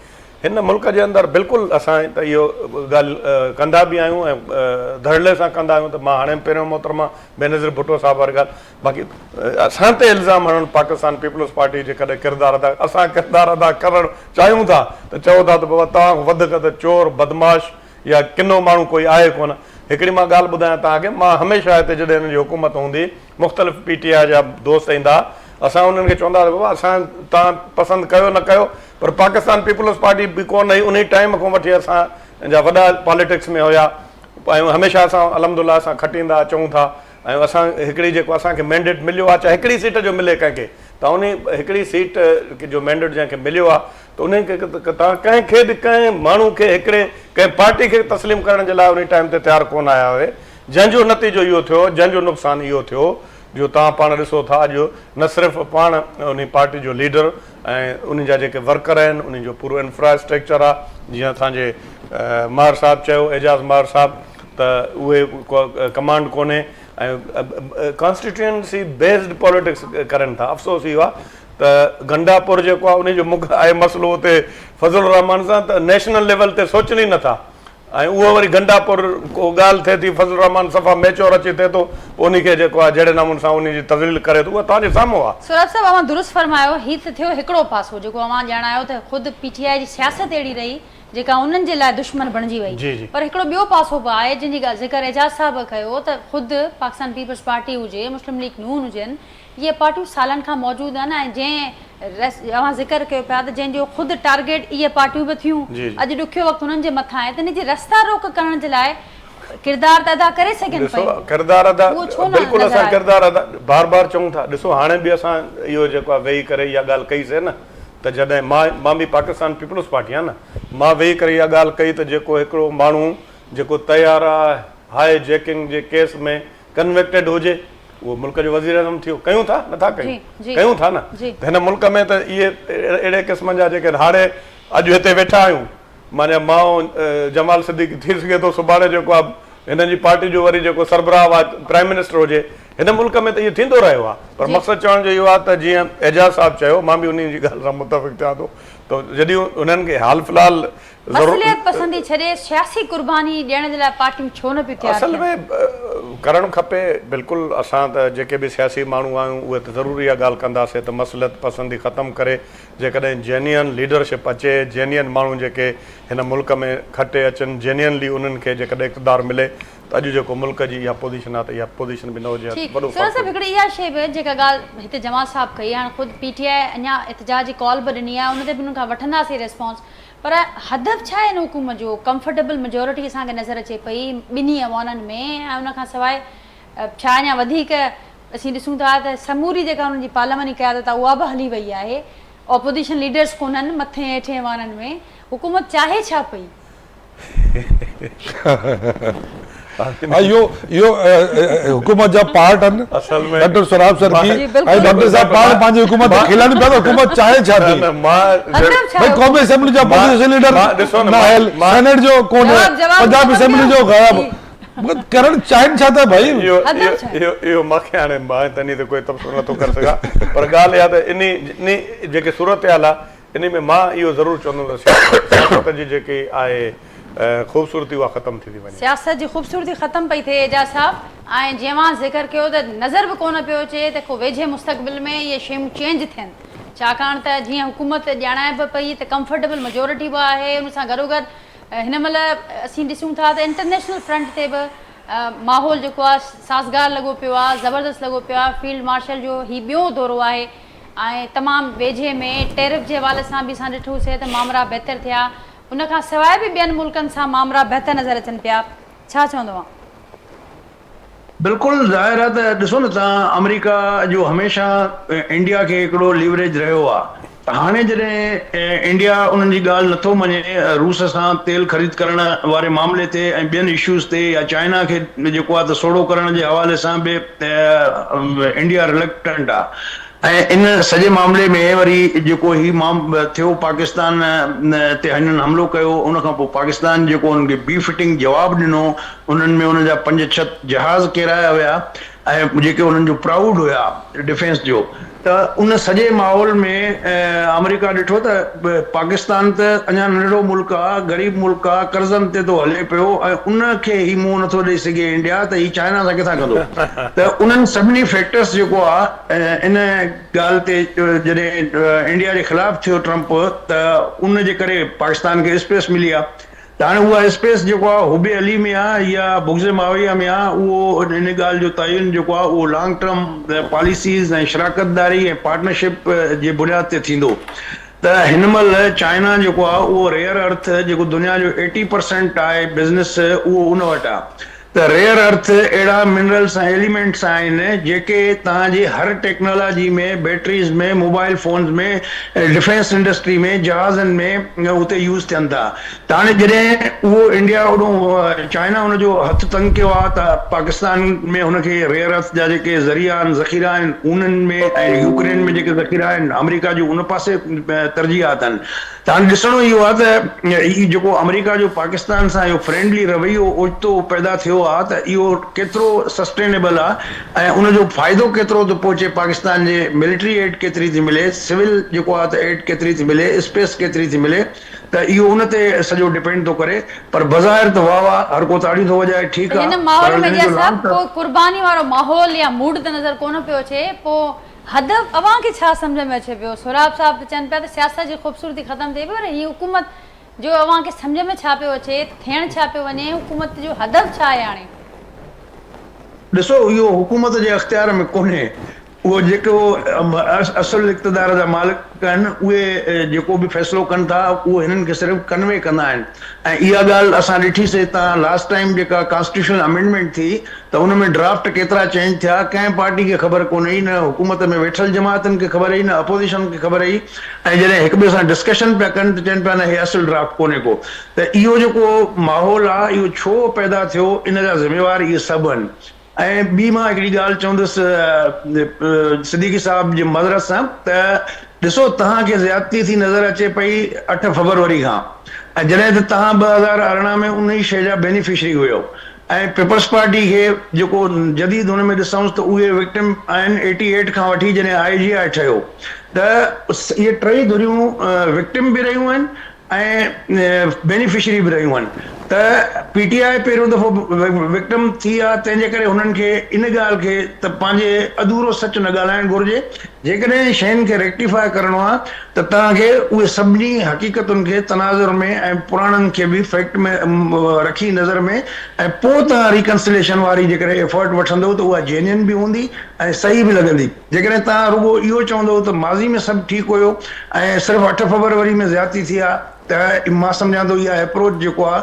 C: हिन मुल्क जे अंदरि बिल्कुलु असां त इहो ॻाल्हि कंदा बि आहियूं ऐं धड़ले सां कंदा आहियूं। त मां हाणे पहिरियों मोहतरमा बेनज़ीर भुट्टो साहिब वारी ॻाल्हि, बाक़ी असां ते इल्ज़ाम हणनि पाकिस्तान पीपल्स पार्टी जे कॾहिं किरदारु अदा, असां किरदारु अदा करणु चाहियूं था त चओ था त बाबा तव्हां वधीक त चोर बदमाश या किनो माण्हू कोई आहे कोन। हिकिड़ी मां ॻाल्हि ॿुधायां तव्हांखे, मां हमेशह हिते जॾहिं हिन जी हुकूमत हूंदी मुख़्तलिफ़ PTI जा दोस्त ईंदा, असां उन्हनि खे चवंदा बाबा असां तव्हां पसंदि कयो न कयो, पर पाकिस्तान पीपल्स पार्टी बि कोन हुई, उन टाइम खां वठी असांजा वॾा पॉलिटिक्स में हुया ऐं हमेशह असां अलहमदुल्ला असां खटींदा अचूं था। ऐं असां हिकिड़ी जेको असांखे मैंडेट मिलियो आहे, चाहे हिकिड़ी सीट जो मिले कंहिंखे, त उन हिकिड़ी सीट जो मैंडेट जंहिंखे मिलियो आहे त उनखे तव्हां कंहिंखे बि कंहिं माण्हू खे हिकिड़े कंहिं पार्टी खे तस्लीम करण जे लाइ उन टाइम ते तयारु कोन आया हुए, जंहिंजो नतीजो इहो थियो, जंहिंजो नुक़सानु इहो थियो जो तव्हां पाण ॾिसो था अॼु न सिर्फ़ु पाण उन पार्टी जो लीडर ऐं उन जा जेके वर्कर आहिनि, उन जो पूरो इंफ्रास्ट्रक्चर आहे, जीअं असांजे मार साहिबु चयो, एजाज़ मार साहिबु, त उहे कमांड कोन्हे ऐं कॉन्स्टिट्यूएंसी बेस्ड पॉलिटिक्स करनि था। अफ़सोस इहो आहे त गंडापुर जेको आहे उनजो मुख्य आहे मसइलो उते फज़ल रहमान सां त नेशनल लेवल ते सोचनि ई नथा, ऐं उहो वरी गंडापुर को ॻाल्हि थिए थी फज़ल रहमान सफ़ा मेचोर अची थिए थो, उनखे जेको आहे जहिड़े नमूने सां उनजी तज़लील करे थो, उहा तव्हांजे साम्हूं आहे।
A: सोराब साहिबु अवां दुरुस्त फरमायो, हीअ त थियो हिकिड़ो पासो जेको अवां ॼाणायो त ख़ुदि PTI जी सियासत अहिड़ी रही जेका उन्हनि जे लाइ दुश्मन बणिजी वई, पर हिकिड़ो ॿियो पासो बि आहे जंहिंजी ॻाल्हि ज़िक्र एजाज़ साहिबु कयो त ख़ुदि पाकिस्तान पीपल्स पार्टी हुजे, मुस्लिम लीग नून हुजनि, इहे पार्टियूं सालनि खां मौजूदु आहिनि ऐं जंहिं अवां ज़िक्र कयो पिया त जंहिंजो ख़ुदि टारगेट इहे पार्टियूं बि थियूं, अॼु ॾुखियो वक़्तु हुननि जे मथां आहे, त इन जी रस्ता रोक करण जे लाइ किरदारु त अदा करे सघनि पियूं।
C: किरदारु अदा बिल्कुलु असां किरदारु अदा बार बार चऊं था। ॾिसो हाणे बि असां इहो जेको आहे वेही करे इहा ॻाल्हि कईसीं न, त जॾहिं मां बि पाकिस्तान पीपल्स पार्टी आहे न, मां वेही करे इहा ॻाल्हि कई त जेको हिकिड़ो माण्हू जेको तयारु आहे हाई जैकिंग जे केस में कन्विक्टेड हुजे उहो मुल्क जो वज़ीर आज़म थियो, कयूं था नथा कयूं था न। त हिन मुल्क में त इहे अहिड़े क़िस्म जा जेके हाणे अॼु हिते वेठा आहियूं, माना मां जमाल सिद्दीकी थी सघे थो सुभाणे जेको आहे हिननि जी पार्टी जो वरी जेको सरबराह आहे प्राइम मिनिस्टर हुजे, हिन मुल्क में त इहो थींदो रहियो आहे। पर मक़सदु चवण जो इहो आहे त जीअं एजाज़ साहिबु चयो, मां बि उन जी ॻाल्हि सां मुतफ़िक़ थियां थो, त जॾहिं उन्हनि खे हाल फ़िलहाल
A: मसलियत पसंदी छॾे सियासी कुर्बानी ॾियण जे लाइ पार्टियूं छो न पियूं तयार
C: असल में करणु खपे। बिल्कुलु असां त जेके बि सियासी माण्हू आहियूं उहे त ज़रूरी इहा ॻाल्हि कंदासीं त मसलियत पसंदी ख़तमु करे जेकॾहिं जेन्युइन लीडरशिप अचे, जेन्युइन माण्हू जेके हिन मुल्क में खटे अचनि, जेन्युइनली उन्हनि खे जेकॾहिं इक़्तिदार मिले त अॼु जेको मुल्क जी इहा पोज़ीशन आहे त इहा पोज़ीशन बि न हुजे। वॾो
A: साहिब हिकिड़ी इहा शइ बि जेका ॻाल्हि हिते जमात साहिबु कई, हाणे ख़ुदि PTI अञा इतिजाज जी कॉल बि ॾिनी आहे, उन ते बि उन्हनि खां वठंदासीं रिस्पॉन्स, पर हदफ़ छा आहे हिन हुकूमत जो? कंफर्टेबल मेजोरिटी असांखे नज़र अचे पई ॿिन्ही अवाननि में, ऐं उनखां सवाइ छा अञा वधीक असीं ॾिसूं था त समूरी जेका हुननि जी पार्लियामानी क़यादत आहे उहा बि हली वई आहे, ऑपोज़िशन लीडर्स कोन्हनि मथे हेठि अवाननि में, हुकूमत चाहे छा पई?
B: यो हुकूमत जा पार्ट आहिनि
C: असल में
B: डॉक्टर सराब सर की ऐं डॉक्टर साहब पाण पंहिंजी हुकूमत खे खिलाइनि पिया त हुकूमत चाहे छा थी। भाई क़ौमी असेंबली जा पोज़ीशन लीडर न आयल, सेनेट जो कोन्हे, पंजाब असेंबली जो ग़ाइब, करण चाहिनि छा था भाई?
C: इहो मूंखे हाणे मां तनी त कोई तब्सरो नथो करे सघां, पर ॻाल्हि इहा त इन जेके सूरत हाल आहे इन में मां इहो ज़रूरु चवंदुमि त सियासत जी जेकी आहे ख़ूबसूरती उहा ख़तमु थी वञे।
A: सियासत जी ख़ूबसूरती ख़तमु पई थिए एजाज़ साहब, ऐं जीअं मां ज़िक्र कयो त नज़र बि कोन पियो अचे त को वेझे मुस्तक़बिल में इहे शयूं चेंज थियनि, छाकाणि त जीअं हुकूमत ॼाणाए बि पई त कंफर्टेबल मेजोरिटी बि आहे, उन सां गॾोगॾु हिन महिल असीं ॾिसूं था त इंटरनेशनल फ्रंट ते बि माहौल जेको आहे साज़गार लॻो पियो आहे, ज़बरदस्त लॻो पियो आहे। फील्ड मार्शल जो हीउ ॿियों दौरो आहे ऐं तमामु वेझे में टेरिफ जे हवाले सां बि असां ॾिठोसीं त मामला बहितर थिया, उनखां सवाइ बि ॿियनि मुल्कनि सां मामला बहितर नज़र अचनि पिया, छा चवंदो?
D: बिल्कुलु ज़ाहिर आहे त ॾिसो न तव्हां, अमेरिका जो हमेशह इंडिया खे हिकिड़ो लीवरेज रहियो आहे, त हाणे जॾहिं इंडिया उन्हनि जी ॻाल्हि नथो मञे रूस सां तेल ख़रीद करण वारे मामले ते ऐं ॿियनि इश्यूज़ ते, या चाइना खे जेको आहे त सोड़ो करण जे हवाले सां बि इंडिया रिलेक्टेंट आहे, ऐं इन सॼे मामले में वरी जेको ही थियो पाकिस्तान ते हिननि हमलो कयो, उनखां पोइ पाकिस्तान जेको उन्हनि खे बी फिटिंग जवाबु ॾिनो, उन्हनि में उन जा 5-6 जहाज़ किराया विया ऐं जेके उन्हनि जो प्राउड हुया डिफेंस जो, त उन सॼे माहौल में अमेरिका ॾिठो त पाकिस्तान त अञा नंढड़ो मुल्क आहे, ग़रीब मुल्क आहे, कर्ज़नि ते थो हले पियो, ऐं उनखे ही मुंहुं नथो ॾेई सघे इंडिया, त ही चाइना सां किथां कंदो? त उन्हनि सभिनी फैक्टर्स जेको आहे इन ॻाल्हि ते जॾहिं इंडिया जे ख़िलाफ़ थियो ट्रंप, त उन जे करे पाकिस्तान खे स्पेस मिली आहे। त हाणे उहा स्पेस जेको आहे हुबे अली में आहे या बुग़्ज़ माविया में आहे, उहो इन ॻाल्हि जो तयन जेको आहे उहो लॉन्ग टर्म पॉलिसीज़ ऐं शराकतदारी ऐं पार्टनरशिप जे बुनियाद ते थींदो। त हिन महिल चाइना जेको आहे उहो रेयर अर्थ जेको दुनिया जो 80% आहे बिज़नेस, उहो उन वटि आहे। त रेयर अर्थ अहिड़ा मिनरल्स ऐं एलिमेंट्स आहिनि जेके तव्हांजी हर टेक्नोलॉजी में, बैटरीज़ में, मोबाइल फ़ोन्स में, डिफेंस इंडस्ट्री में, जहाज़नि में उते यूज़ थियनि था। त हाणे जॾहिं उहो इंडिया ओॾो चाइना हुनजो हथु तंग कयो आहे, त पाकिस्तान में हुनखे रेयर अर्थ जा जेके ज़रिया आहिनि, ज़ख़ीरा आहिनि, उन्हनि में ऐं यूक्रेन में जेके ज़ख़ीरा आहिनि, अमेरिका जो उन पासे तरजीहात आहिनि। त हाणे ॾिसणो इहो आहे त हीउ जेको अमेरिका जो पाकिस्तान सां इहो फ्रेंडली रवैयो ओचितो पैदा थियो आहे, त इहो केतिरो सस्टेनेबल आहे ऐं उनजो फ़ाइदो केतिरो थो पहुचे पाकिस्तान जे मिलिट्री एड केतिरी थी मिले, सिविल जेको आहे त एड केतिरी थी मिले, स्पेस केतिरी थी मिले, त इहो उन ते सॼो डिपेंड थो करे। पर बज़ाहिर त वाह वाह हर को ताड़ी थो वॼाए, ठीकु आहे,
A: हिन माहौल में कोई कुर्बानी वारो माहौल या मूड त नज़र कोन पियो अचे, पोइ हदफ़ अवां खे छा सम्झ में अचे पियो? सोराब साहब त चवनि पिया त सियासत जी ख़ूबसूरती ख़तमु थिए पई, पर हीअ हुकूमत जो अवां खे सम्झ में छा पियो अचे, थियण छा पियो वञे, हुकूमत जो हदफ़ छा आहे? हाणे
D: ॾिसो, इहो हुकूमत जे अख़्तियार में कोन्हे। उहो जेको असुल इक़्तिदार जा मालिक आहिनि, उहे जेको बि फ़ैसिलो कनि था उहो हिननि खे सिर्फ़ु कन्वे कंदा आहिनि। ऐं इहा ॻाल्हि असां ॾिठीसीं, तव्हां लास्ट टाइम जेका कॉन्स्टिट्यूशनल अमेंडमेंट थी, त उन में ड्राफ्ट केतिरा चेंज थिया, कंहिं पार्टी खे ख़बर कोन हुई, न हुकूमत में वेठल जमातनि खे ख़बर हुई, न अपोज़िशन खे ख़बर हुई, ऐं जॾहिं हिक ॿिए सां डिस्कशन पिया कनि त चवनि पिया न हे असुल ड्राफ्ट कोन्हे को। त इहो जेको माहौल आहे, इहो छो पैदा थियो, इन जा ज़िम्मेवार इहे सभु आहिनि। ऐं ॿी मां हिकिड़ी ॻाल्हि चवंदुसि सिद्दीकी साहब जे मदद सां, त ॾिसो तव्हांखे ज़्यादती थी नज़र अचे पई 8 फरवरी खां, ऐं जॾहिं त तव्हां 2018 में उन ई शइ जा बेनिफिशरी हुयो, ऐं पीपल्स पार्टी खे जेको जदीद हुन में ॾिसूंसि त उहे विक्टिम आहिनि 88 खां वठी जॾहिं IGI ठहियो त इहे टई धुरियूं विक्टिम बि रहियूं आहिनि ऐं बेनिफिशरी बि रहियूं आहिनि त PTI पहिरियों दफ़ो विक्टिम थी आहे, तंहिंजे करे हुननि खे इन ॻाल्हि खे त पंहिंजे अधूरो सच न ॻाल्हाइणु घुरिजे। जेकॾहिं शयुनि खे रेक्टिफाई करिणो आहे त तव्हांखे उहे सभिनी हक़ीक़तुनि खे तनाज़ुर में ऐं पुराणनि खे बि फैक्ट में रखी नज़र में ऐं पोइ तव्हां रिकंसिलेशन वारी जेकॾहिं एफर्ट वठंदव त उहा जेन्युइन बि हूंदी ऐं सही बि लॻंदी। जेकॾहिं तव्हां रुॻो इहो चवंदव त माज़ी में सभु ठीकु हुयो ऐं सिर्फ़ु 8 फरवरी में ज़्यादती थी आहे त मां सम्झां थो इहा अप्रोच जेको आहे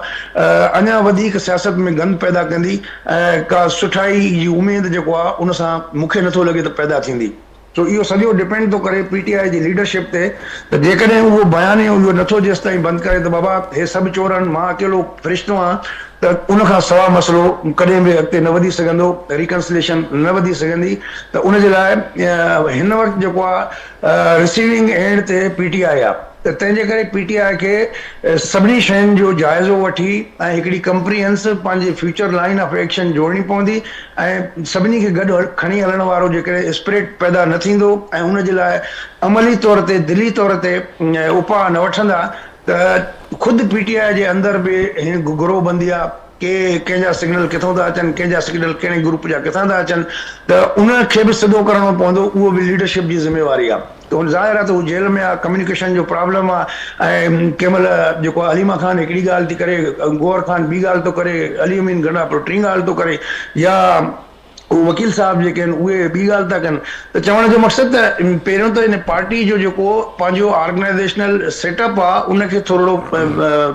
D: अञा वधीक सियासत में गंद पैदा कंदी ऐं का सुठाई जी उमेद जेको आहे उन सां मूंखे नथो लॻे त पैदा थींदी। सो इहो सॼो डिपेंड थो करे PTI जी लीडरशिप ते त जेकॾहिं उहो बयान इहो नथो जेसि ताईं बंदि करे त बाबा हे सभु चोर आहिनि, मां अकेलो फ़रिश्तो आहियां, त उन खां सवा मसइलो कॾहिं बि अॻिते न वधी सघंदो, रिकंसिलेशन न वधी सघंदी। त उन जे लाइ हिन वक़्तु जेको आहे रिसीविंग एंड ते PTI आहे, त तंहिंजे करे PTI खे सभिनी शयुनि जो जाइज़ो वठी ऐं हिकिड़ी कंप्रीहेंसिव पंहिंजी फ्यूचर लाइन ऑफ एक्शन जोड़नी पवंदी ऐं सभिनी खे गॾु खणी हलण वारो जेकॾहिं स्पिरिट पैदा न थींदो ऐं उन जे लाइ अमली तौर ते दिली तौर ते उपाउ न वठंदा त ख़ुदि PTI जे अंदरि बि हिन गुरोबंदी आहे के कंहिंजा सिग्नल किथां था अचनि, कंहिंजा सिग्नल कहिड़े ग्रुप जा किथां था अचनि, त उन खे बि सिधो करिणो पवंदो। उहो बि लीडरशिप जी ज़िम्मेवारी आहे। त उन ज़ाहिर आहे त उहो जेल में आहे, कम्युनिकेशन जो प्रॉब्लम आहे ऐं कंहिं महिल जेको अलीमा ख़ान हिकिड़ी ॻाल्हि थी करे, गौहर ख़ान ॿी ॻाल्हि थो करे, अली अमीन गंडापुर टीं ॻाल्हि थो करे, या वकील साहब जेके आहिनि उहे ॿी ॻाल्हि था कनि। त चवण जो मक़सदु त पहिरियों त इन पार्टी जो जेको पंहिंजो ऑर्गेनाइज़ेशनल सेटअप आहे उनखे थोरो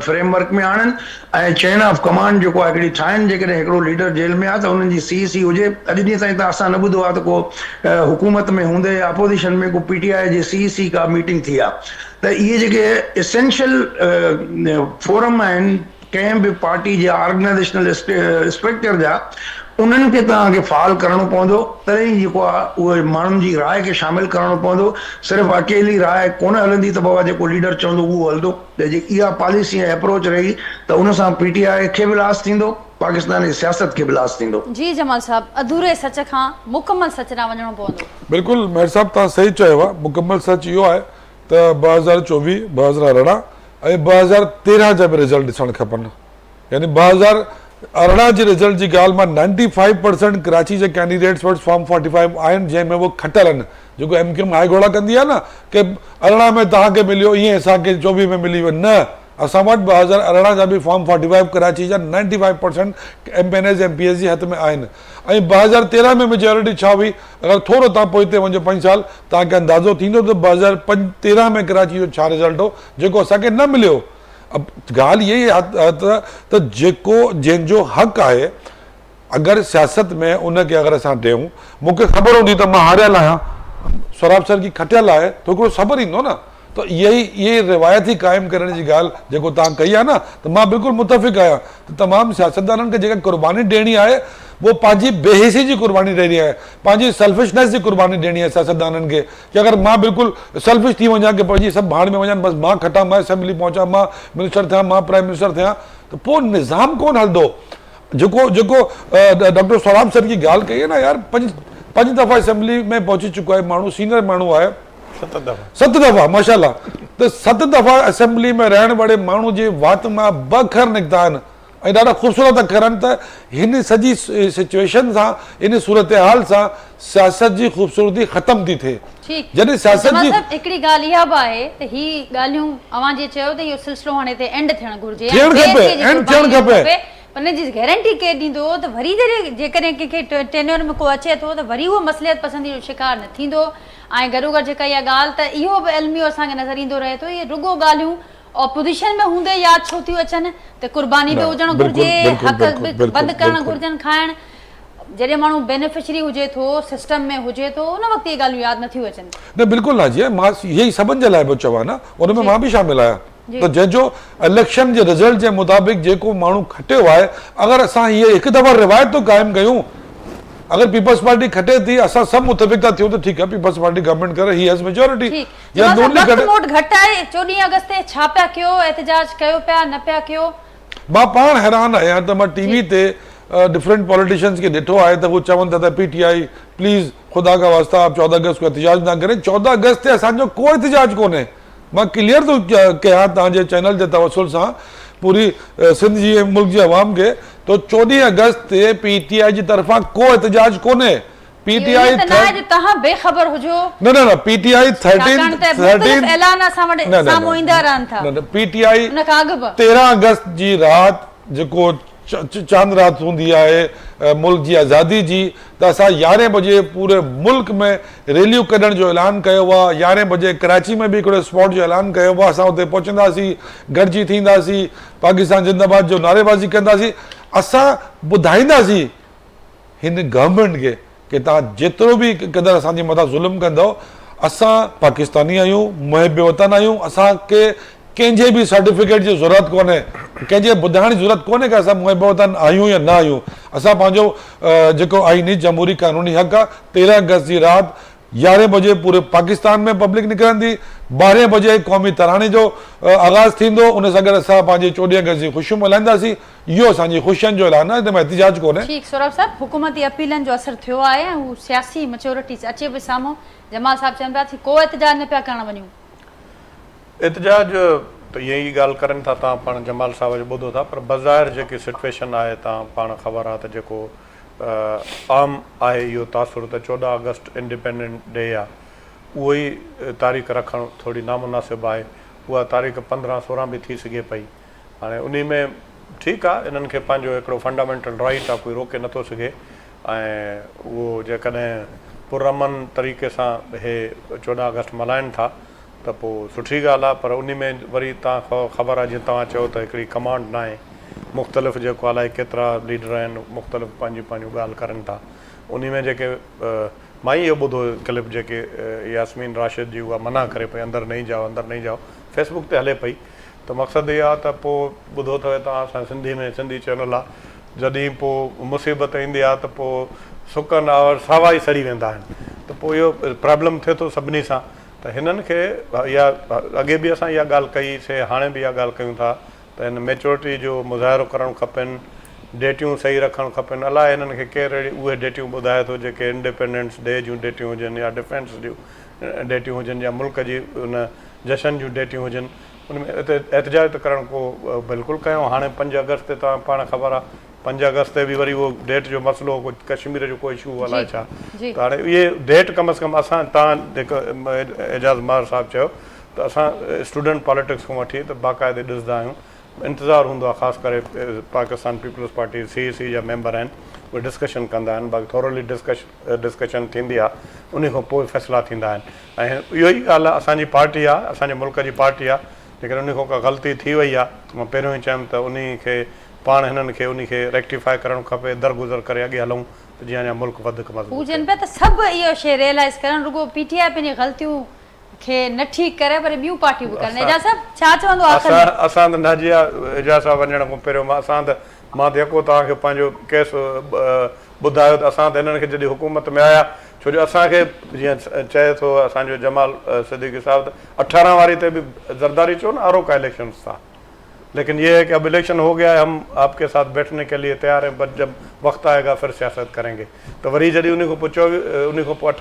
D: फ्रेमवर्क में आणनि ऐं चेन ऑफ कमांड जेको आहे हिकिड़ी ठाहिनि। जेकॾहिं हिकिड़ो लीडर जेल में आहे त उन्हनि जी CEC हुजे। अॼु ॾींहं ताईं त असां न ॿुधो आहे त को हुकूमत में हूंदे या अपोज़िशन में को PTI जे CEC का मीटिंग थी आहे। त इहे जेके एसेंशियल फोरम आहिनि कंहिं बि पार्टी जे ऑर्गेनाइज़ेशनल स्ट्रक्चर जा, उन्हनि खे तव्हांखे फाल करणो पवंदो, तॾहिं जेको आहे उहे माण्हुनि जी राय खे शामिलु करणो पवंदो। सिर्फ़ु अकेली राय कोन हलंदी त बाबा जेको लीडर चवंदो उहो हलंदो। त जेकी इहा पॉलिसी ऐं अप्रोच रही त उन सां PTI खे बि लास थींदो, पाकिस्तान जी सियासत खे बि लास थींदो।
A: जी जमाल साहब, अधूरे सच खां मुकमल सच ॾांहुं वञणो पवंदो।
B: बिल्कुलु मेहर साहब तव्हां सही चयो आहे। मुकमल सच इहो आहे त 2024, 2018 ऐं 2013 जा बि रिज़ल्ट ॾिसणु खपनि। यानी 2018 जे रिज़ल्ट जी ॻाल्हि मां 95% कराची जे कैंडिडेट्स वटि फॉर्म 45 आहिनि जंहिंमें उहो खटियल आहिनि। जेको MQM हाई घोड़ा कंदी आहे न कि 18 में तव्हांखे मिलियो ईअं असांखे 24 में मिली वियो, न, असां वटि 2018 जा बि फॉर्म 45 कराची जा 95% MPNS MPS जे हथ में आहिनि। ऐं 2013 में मेजॉरिटी छा हुई, अगरि थोरो तव्हां पोइते वञो 5 साल तव्हांखे अंदाज़ो थींदो त 2013 में कराची जो छा रिज़ल्ट हो जेको असांखे न मिलियो। अब ॻाल्हि इहा ई आहे त जेको जंहिंजो हक़ आहे, अगरि सियासत में उनखे अगरि असां ॾियूं, मूंखे ख़बर हूंदी त मां हारियल आहियां, सौराब सर की खटियल आहे त हिकिड़ो सब्र ईंदो न। त इहे रिवायती क़ाइमु करण जी ॻाल्हि जेको तव्हां कई आहे न, त मां बिल्कुलु मुतफ़िक़ आहियां त तमामु सियासतदाननि खे जेका क़ुर्बानी ॾियणी आहे वो पंहिंजी बेहिसी जी क़ुर्बानी ॾियणी आहे, पंहिंजी सेल्फिशनेस जी क़ुर्बानी ॾियणी आहे सियासतदाननि खे। कि अगरि मां बिल्कुलु सेल्फिश थी वञा कि पंहिंजी सभु भाड़ में वञनि, बसि मां खटां, मां असेंबली पहुचां, मां मिनिस्टर थियां, मां प्राइम मिनिस्टर थियां, त पोइ निज़ाम कोन हलंदो। जेको डॉक्टर सौराब सर की ॻाल्हि कई आहे न यार, 5 दफ़ा असेंबली में पहुची चुको आहे माण्हू, सीनियर माण्हू आहे, 7 दफ़ा माशाल्लाह। त 7 दफ़ा असेंबली में रहण वारे माण्हू जे वात मां 2 अखर निकिता आहिनि ऐं ॾाढा ख़ूबसूरत अखर आहिनि। त हिन सॼी सिचुएशन सां, इन सूरत हाल सां सियासत जी ख़ूबसूरती ख़तम थी थिए। जॾहिं सियासत जी
A: हिकिड़ी ॻाल्हि इहा बि आहे त ही ॻाल्हियूं अवां जे चयो त इहो सिलसिलो हाणे ते एंड थियणु घुरिजे,
B: एंड थियणु खपे।
A: हुन जी गारंटी केरु ॾींदो त वरी जेकॾहिं कंहिंखे टेन्योर में को अचे थो त वरी उहो मसलियत पसंदी जो शिकार न थींदो। ऐं गॾोगॾु जेका इहा ॻाल्हि त इहो बि इल्मियो असांखे नज़र ईंदो रहे थो, इहे रुॻो ॻाल्हियूं ऑपोज़िशन में हूंदे यादि छो थियूं अचनि त क़ुर्बानी बि हुजणु घुरिजे, हक़ बि बंदि करणु घुरिजनि खाइणु। जॾहिं माण्हू बेनिफिशरी हुजे थो, सिस्टम में हुजे थो, उन वक़्तु इहे ॻाल्हियूं यादि नथियूं अचनि।
B: न बिल्कुलु न जी, मां इहे ई सभिनि जे लाइ पियो चवां न, उन में मां बि शामिल आहियां। त जंहिंजो इलेक्शन जे रिज़ल्ट जे मुताबिक़ जेको माण्हू खटियो आहे, अगरि असां इहे हिकु दफ़ा रिवायत तो क़ाइमु कयूं, अगर पीपल्स पार्टी खटे थी, असां सब मुतफिक था थियूं, तो ठीक है, पीपल्स पार्टी गवर्नमेंट करे, ही हैज मेजॉरिटी। या नून ली खटे
A: मोट घट आहे 14 अगस्त ते छा पिया कयो, एहतजाज कयो पिया न पिया कयो।
B: मां पाण हैरान आहियां त मां टीवी ते डिफरेंट पॉलिटिशियंस खे ॾिठो आहे त उहो चवनि था त PTI प्लीज़ ख़ुदा का वास्ता आप 14 अगस्त को एहतजाज ना करें। 14 अगस्त ते असांजो को एहतजाज कोन्हे। मां क्लियर थो कयां तव्हांजे चैनल जे तवसुल सां पूरी सिंध जी मुल्क जी अवाम खे, तो 14 अगस्त ते PTI जी तरफ़ां को एहतजाज कोन्हे। PTI
A: तव्हां बेखबर हुजो
B: न न न PTI 13
A: ऐलान असां वटि साम्हूं ईंदा रहनि था।
B: PTI
A: उन खां अॻु बि
B: 13 अगस्त जी राति जेको चांद रात हूंदी आहे मुल्क जी आज़ादी जी, त असां 11 बजे पूरे मुल्क में रैलियूं कढण जो ऐलान कयो आहे। 11 बजे कराची में बि हिकिड़े स्पॉट जो ऐलान कयो आहे। असां उते पहुचंदासीं, गॾिजी थींदासीं, पाकिस्तान जिंदाबाद जो नारेबाज़ी कंदासीं। असां ॿुधाईंदासीं हिन गवर्नमेंट खे कि तव्हां जेतिरो बि क़दुरु असांजे मथां ज़ुल्म कंदव, असां पाकिस्तानी आहियूं, मुहिब वतन आहियूं, असांखे कंहिंजे बि सर्टिफिकेट जी ज़रूरत कोन्हे, कंहिंजे ॿुधाइण जी ज़रूरत कोन्हे कि असां मुहिब वतन आहियूं या न आहियूं। असां पंहिंजो जेको आईनी जमहूरी कानूनी हक़ आहे, 13 अगस्त जी राति 11 बजे पूरे पाकिस्तान में पब्लिक निकिरंदी, 12 बजे क़ौमी तराणे जो आगाज़ थींदो। उन सां गॾु असां पंहिंजी 14 अगस्त जी ख़ुशियूं मल्हाईंदासीं। इहो असांजी ख़ुशियुनि जो ऐलान आहे, हिन में एहतिजाज कोन्हे।
A: ठीकु सौरभ साहब, हुकूमती अपीलनि जो असरु थियो आहे ऐं हू सियासी मेच्योरिटी अचे बि साम्हूं। जमाल साहब चवनि पिया को एहतिजाज न पिया करणु वञूं।
C: एहतिजाज त ईअं ई ॻाल्हि करनि था, तव्हां पाण जमाल साहब जो ॿुधो था, पर बज़ाहिर जेकी सिचुएशन आहे तव्हां पाण ख़बर आहे त जेको आम आहे इहो तासुर त 14 अगस्त इंडिपेंडेंट डे आहे, उहो ई तारीख़ रखणु थोरी नामुनासिबु आहे। उहा तारीख़ 15-16 बि थी सघे पई। हाणे उन में ठीकु आहे, इन्हनि खे पंहिंजो हिकिड़ो फंडामेंटल राइट आहे, कोई रोके नथो सघे। ऐं उहो जेकॾहिं पुरअमन तरीक़े सां हे 14 अगस्त मल्हाइनि था त पोइ सुठी ॻाल्हि आहे। पर उन में वरी तव्हां ख़बर आहे, जीअं तव्हां चयो त हिकिड़ी कमांड न आहे, मुख़्तलिफ़ जेको अलाए केतिरा लीडर आहिनि, मुख़्तलिफ़ पंहिंजूं ॻाल्हि करनि था। उन में जेके मां ई इहो ॿुधो क्लिप जेके यास्मीन राशिद जी उहा मना करे पई, अंदरि नहीं जाओ, फेसबुक ते हले पई। त मक़सदु इहो आहे त पोइ ॿुधो अथव तव्हां, असां सिंधी में सिंधी चैनल आहे, जॾहिं पोइ मुसीबत ईंदी आहे त पोइ सुकनि और सावा ई सड़ी वेंदा आहिनि। त पोइ इहो प्रॉब्लम थिए थो सभिनी सां। त हिननि खे इहा अॻे बि असां इहा ॻाल्हि कईसीं, हाणे बि इहा ॻाल्हि कयूं था त हिन मेच्योरिटी जो मुज़ाहिरो करणु खपनि, डेटियूं सही रखणु खपनि। अलाए हिननि खे केरु अहिड़ी उहे डेटियूं ॿुधाए थो जेके इंडिपेंडेंस डे जूं डेटियूं हुजनि, या डिफेंस जूं डेटियूं हुजनि, या मुल्क जी उन जशन जूं डेटियूं हुजनि। उन में एहतिजाज त करणु को बिल्कुलु कयूं। हाणे 5 अगस्त ते तव्हां पाण ख़बर आहे, 5 अगस्त ते बि वरी उहो डेट जो मसइलो, कुझु कश्मीर जो को इशू अलाए छा। त हाणे इहे डेट कम अज़ कम असां, तव्हां जेको एजाज़ मार साहिबु चयो त असां स्टूडेंट पॉलिटिक्स खां वठी त बाक़ाइदे ॾिसंदा आहियूं। इंतज़ारु हूंदो आहे, ख़ासि करे पाकिस्तान पीपल्स पार्टी CEC जा मेंबर आहिनि, उहे डिस्कशन कंदा आहिनि। बाक़ी थोरोली डिस्कशन थींदी आहे, उन खां पोइ फ़ैसिला थींदा आहिनि। ऐं इहो ई ॻाल्हि आहे, असांजी पार्टी आहे, असांजे मुल्क जी पार्टी आहे, जेकॾहिं उन खां का ग़लती थी वई आहे, मां पहिरियों ई चयुमि त उन खे पाण हिननि खे उन खे रेक्टिफाए करणु खपे, दरगुज़र करे अॻे हलूं त जीअं अञा मुल्क वधीक मज़बूत।
A: हू चवनि पिया त सभु इहो शइ रियलाइज़ करणु, रुॻो PTI पंहिंजी ग़लतियूं खे न ठीकु करे वरी ॿियूं पार्टियूं बि करनि। एजाज़ साहब छा चवंदो आहे?
C: असां त न जी एजाज़ साहब वञण खां पहिरियों मां त यको तव्हांखे पंहिंजो केस ॿुधायो त असां त हिननि खे जॾहिं हुकूमत में आया, छो जो असांखे जीअं चए थो असांजो जमाल सिद्दीकी साहिबु त 18 वारी ते बि ज़रदारी चयो न, आरोका इलेक्शंस था, लेकिन ये है कि अब इलेक्शन हो गया है, हम आपके साथ बैठने के लिए तैयार हैं, बट जब वक्त आएगा फिर सियासत करेंगे। तो वरी जॾहिं उन खां पोइ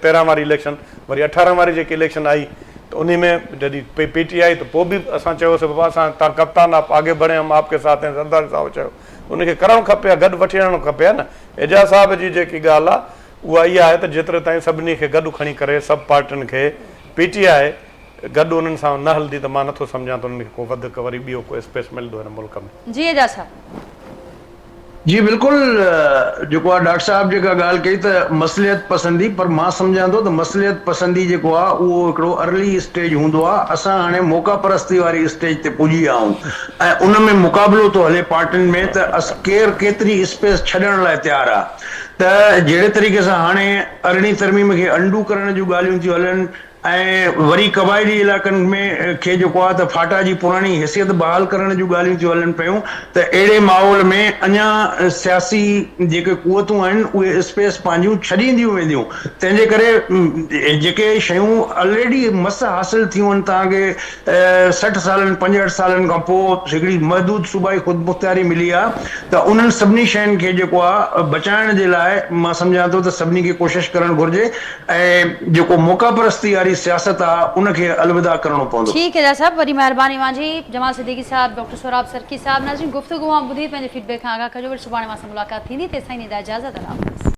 C: 13 वारी इलेक्शन, वरी 18 वारी जेकी इलेक्शन आई त उन में जॾहिं PTI, त पोइ बि असां चयोसीं बाबा असां तव्हां कप्तान, आप आगे बढ़े, हम आपके साथ हैं, ज़रदारी साहिबु चयो। उनखे करणु खपे, गॾु वठी वञणु खपे आहे न। एजाज़ साहिब जी जेकी ॻाल्हि आहे उहा इहा आहे त जेतिरे ताईं सभिनी खे गॾु खणी करे, सभु पार्टियुनि खे PTI गॾु उन्हनि सां न हलंदी त मां नथो सम्झां त उन्हनि खे को वधीक वरी ॿियो को स्पेस मिलंदो हिन मुल्क में।
A: जी एजाज़ साहब।
D: जी बिल्कुलु, जेको आहे डॉक्टर साहब जेका ॻाल्हि कई त मसलियत पसंदी, पर मां सम्झां थो त मसलियत पसंदी जेको आहे उहो हिकिड़ो अर्ली स्टेज हूंदो आहे। असां हाणे मौक़ा परस्ती वारी स्टेज ते पुॼी विया आहियूं ऐं उन में मुक़ाबिलो थो हले पार्टियुनि में त केरु केतिरी स्पेस छॾण लाइ तयारु आहे। त जहिड़े तरीक़े सां हाणे अरिड़हीं तरमीम खे अंडू करण जूं ॻाल्हियूं थियूं हलनि, ऐं वरी क़बाइली इलाइक़नि में खे जेको आहे त फाटा जी पुराणी हैसियत बहाल करण जूं ॻाल्हियूं थियूं हलनि पियूं, त अहिड़े माहौल में अञा सियासी जेके कुवतूं आहिनि उहे स्पेस पंहिंजूं छॾींदियूं वेंदियूं। तंहिंजे करे जेके शयूं ऑलरेडी मस हासिल थियूं आहिनि तव्हांखे 60 सालनि 65 सालनि खां पोइ हिकिड़ी महदूद सूबाई ख़ुदि मुख़्तियारी मिली आहे, त उन्हनि सभिनी शयुनि खे जेको आहे बचाइण जे लाइ मां सम्झां थो त सभिनी खे कोशिशि करणु घुरिजे ऐं जेको मौक़ा परस्ती वारी सियासत आहे उनखे अलविदा करणो पवंदो।
A: ठीक है साहब, वरी महिरबानी मुंहिंजी। जमाल सिद्दीकी साहब, डॉक्टर सोहराब सरकी साहब, नाज़रीन गुफ़्तगू ॿुधी पंहिंजे फीडबैक खां आगाह कजो। वरी सुभाणे मां सां मुलाक़ात थींदी, तेसिताईं ॾींदा इजाज़त। अल्लाह हाफ़िज़।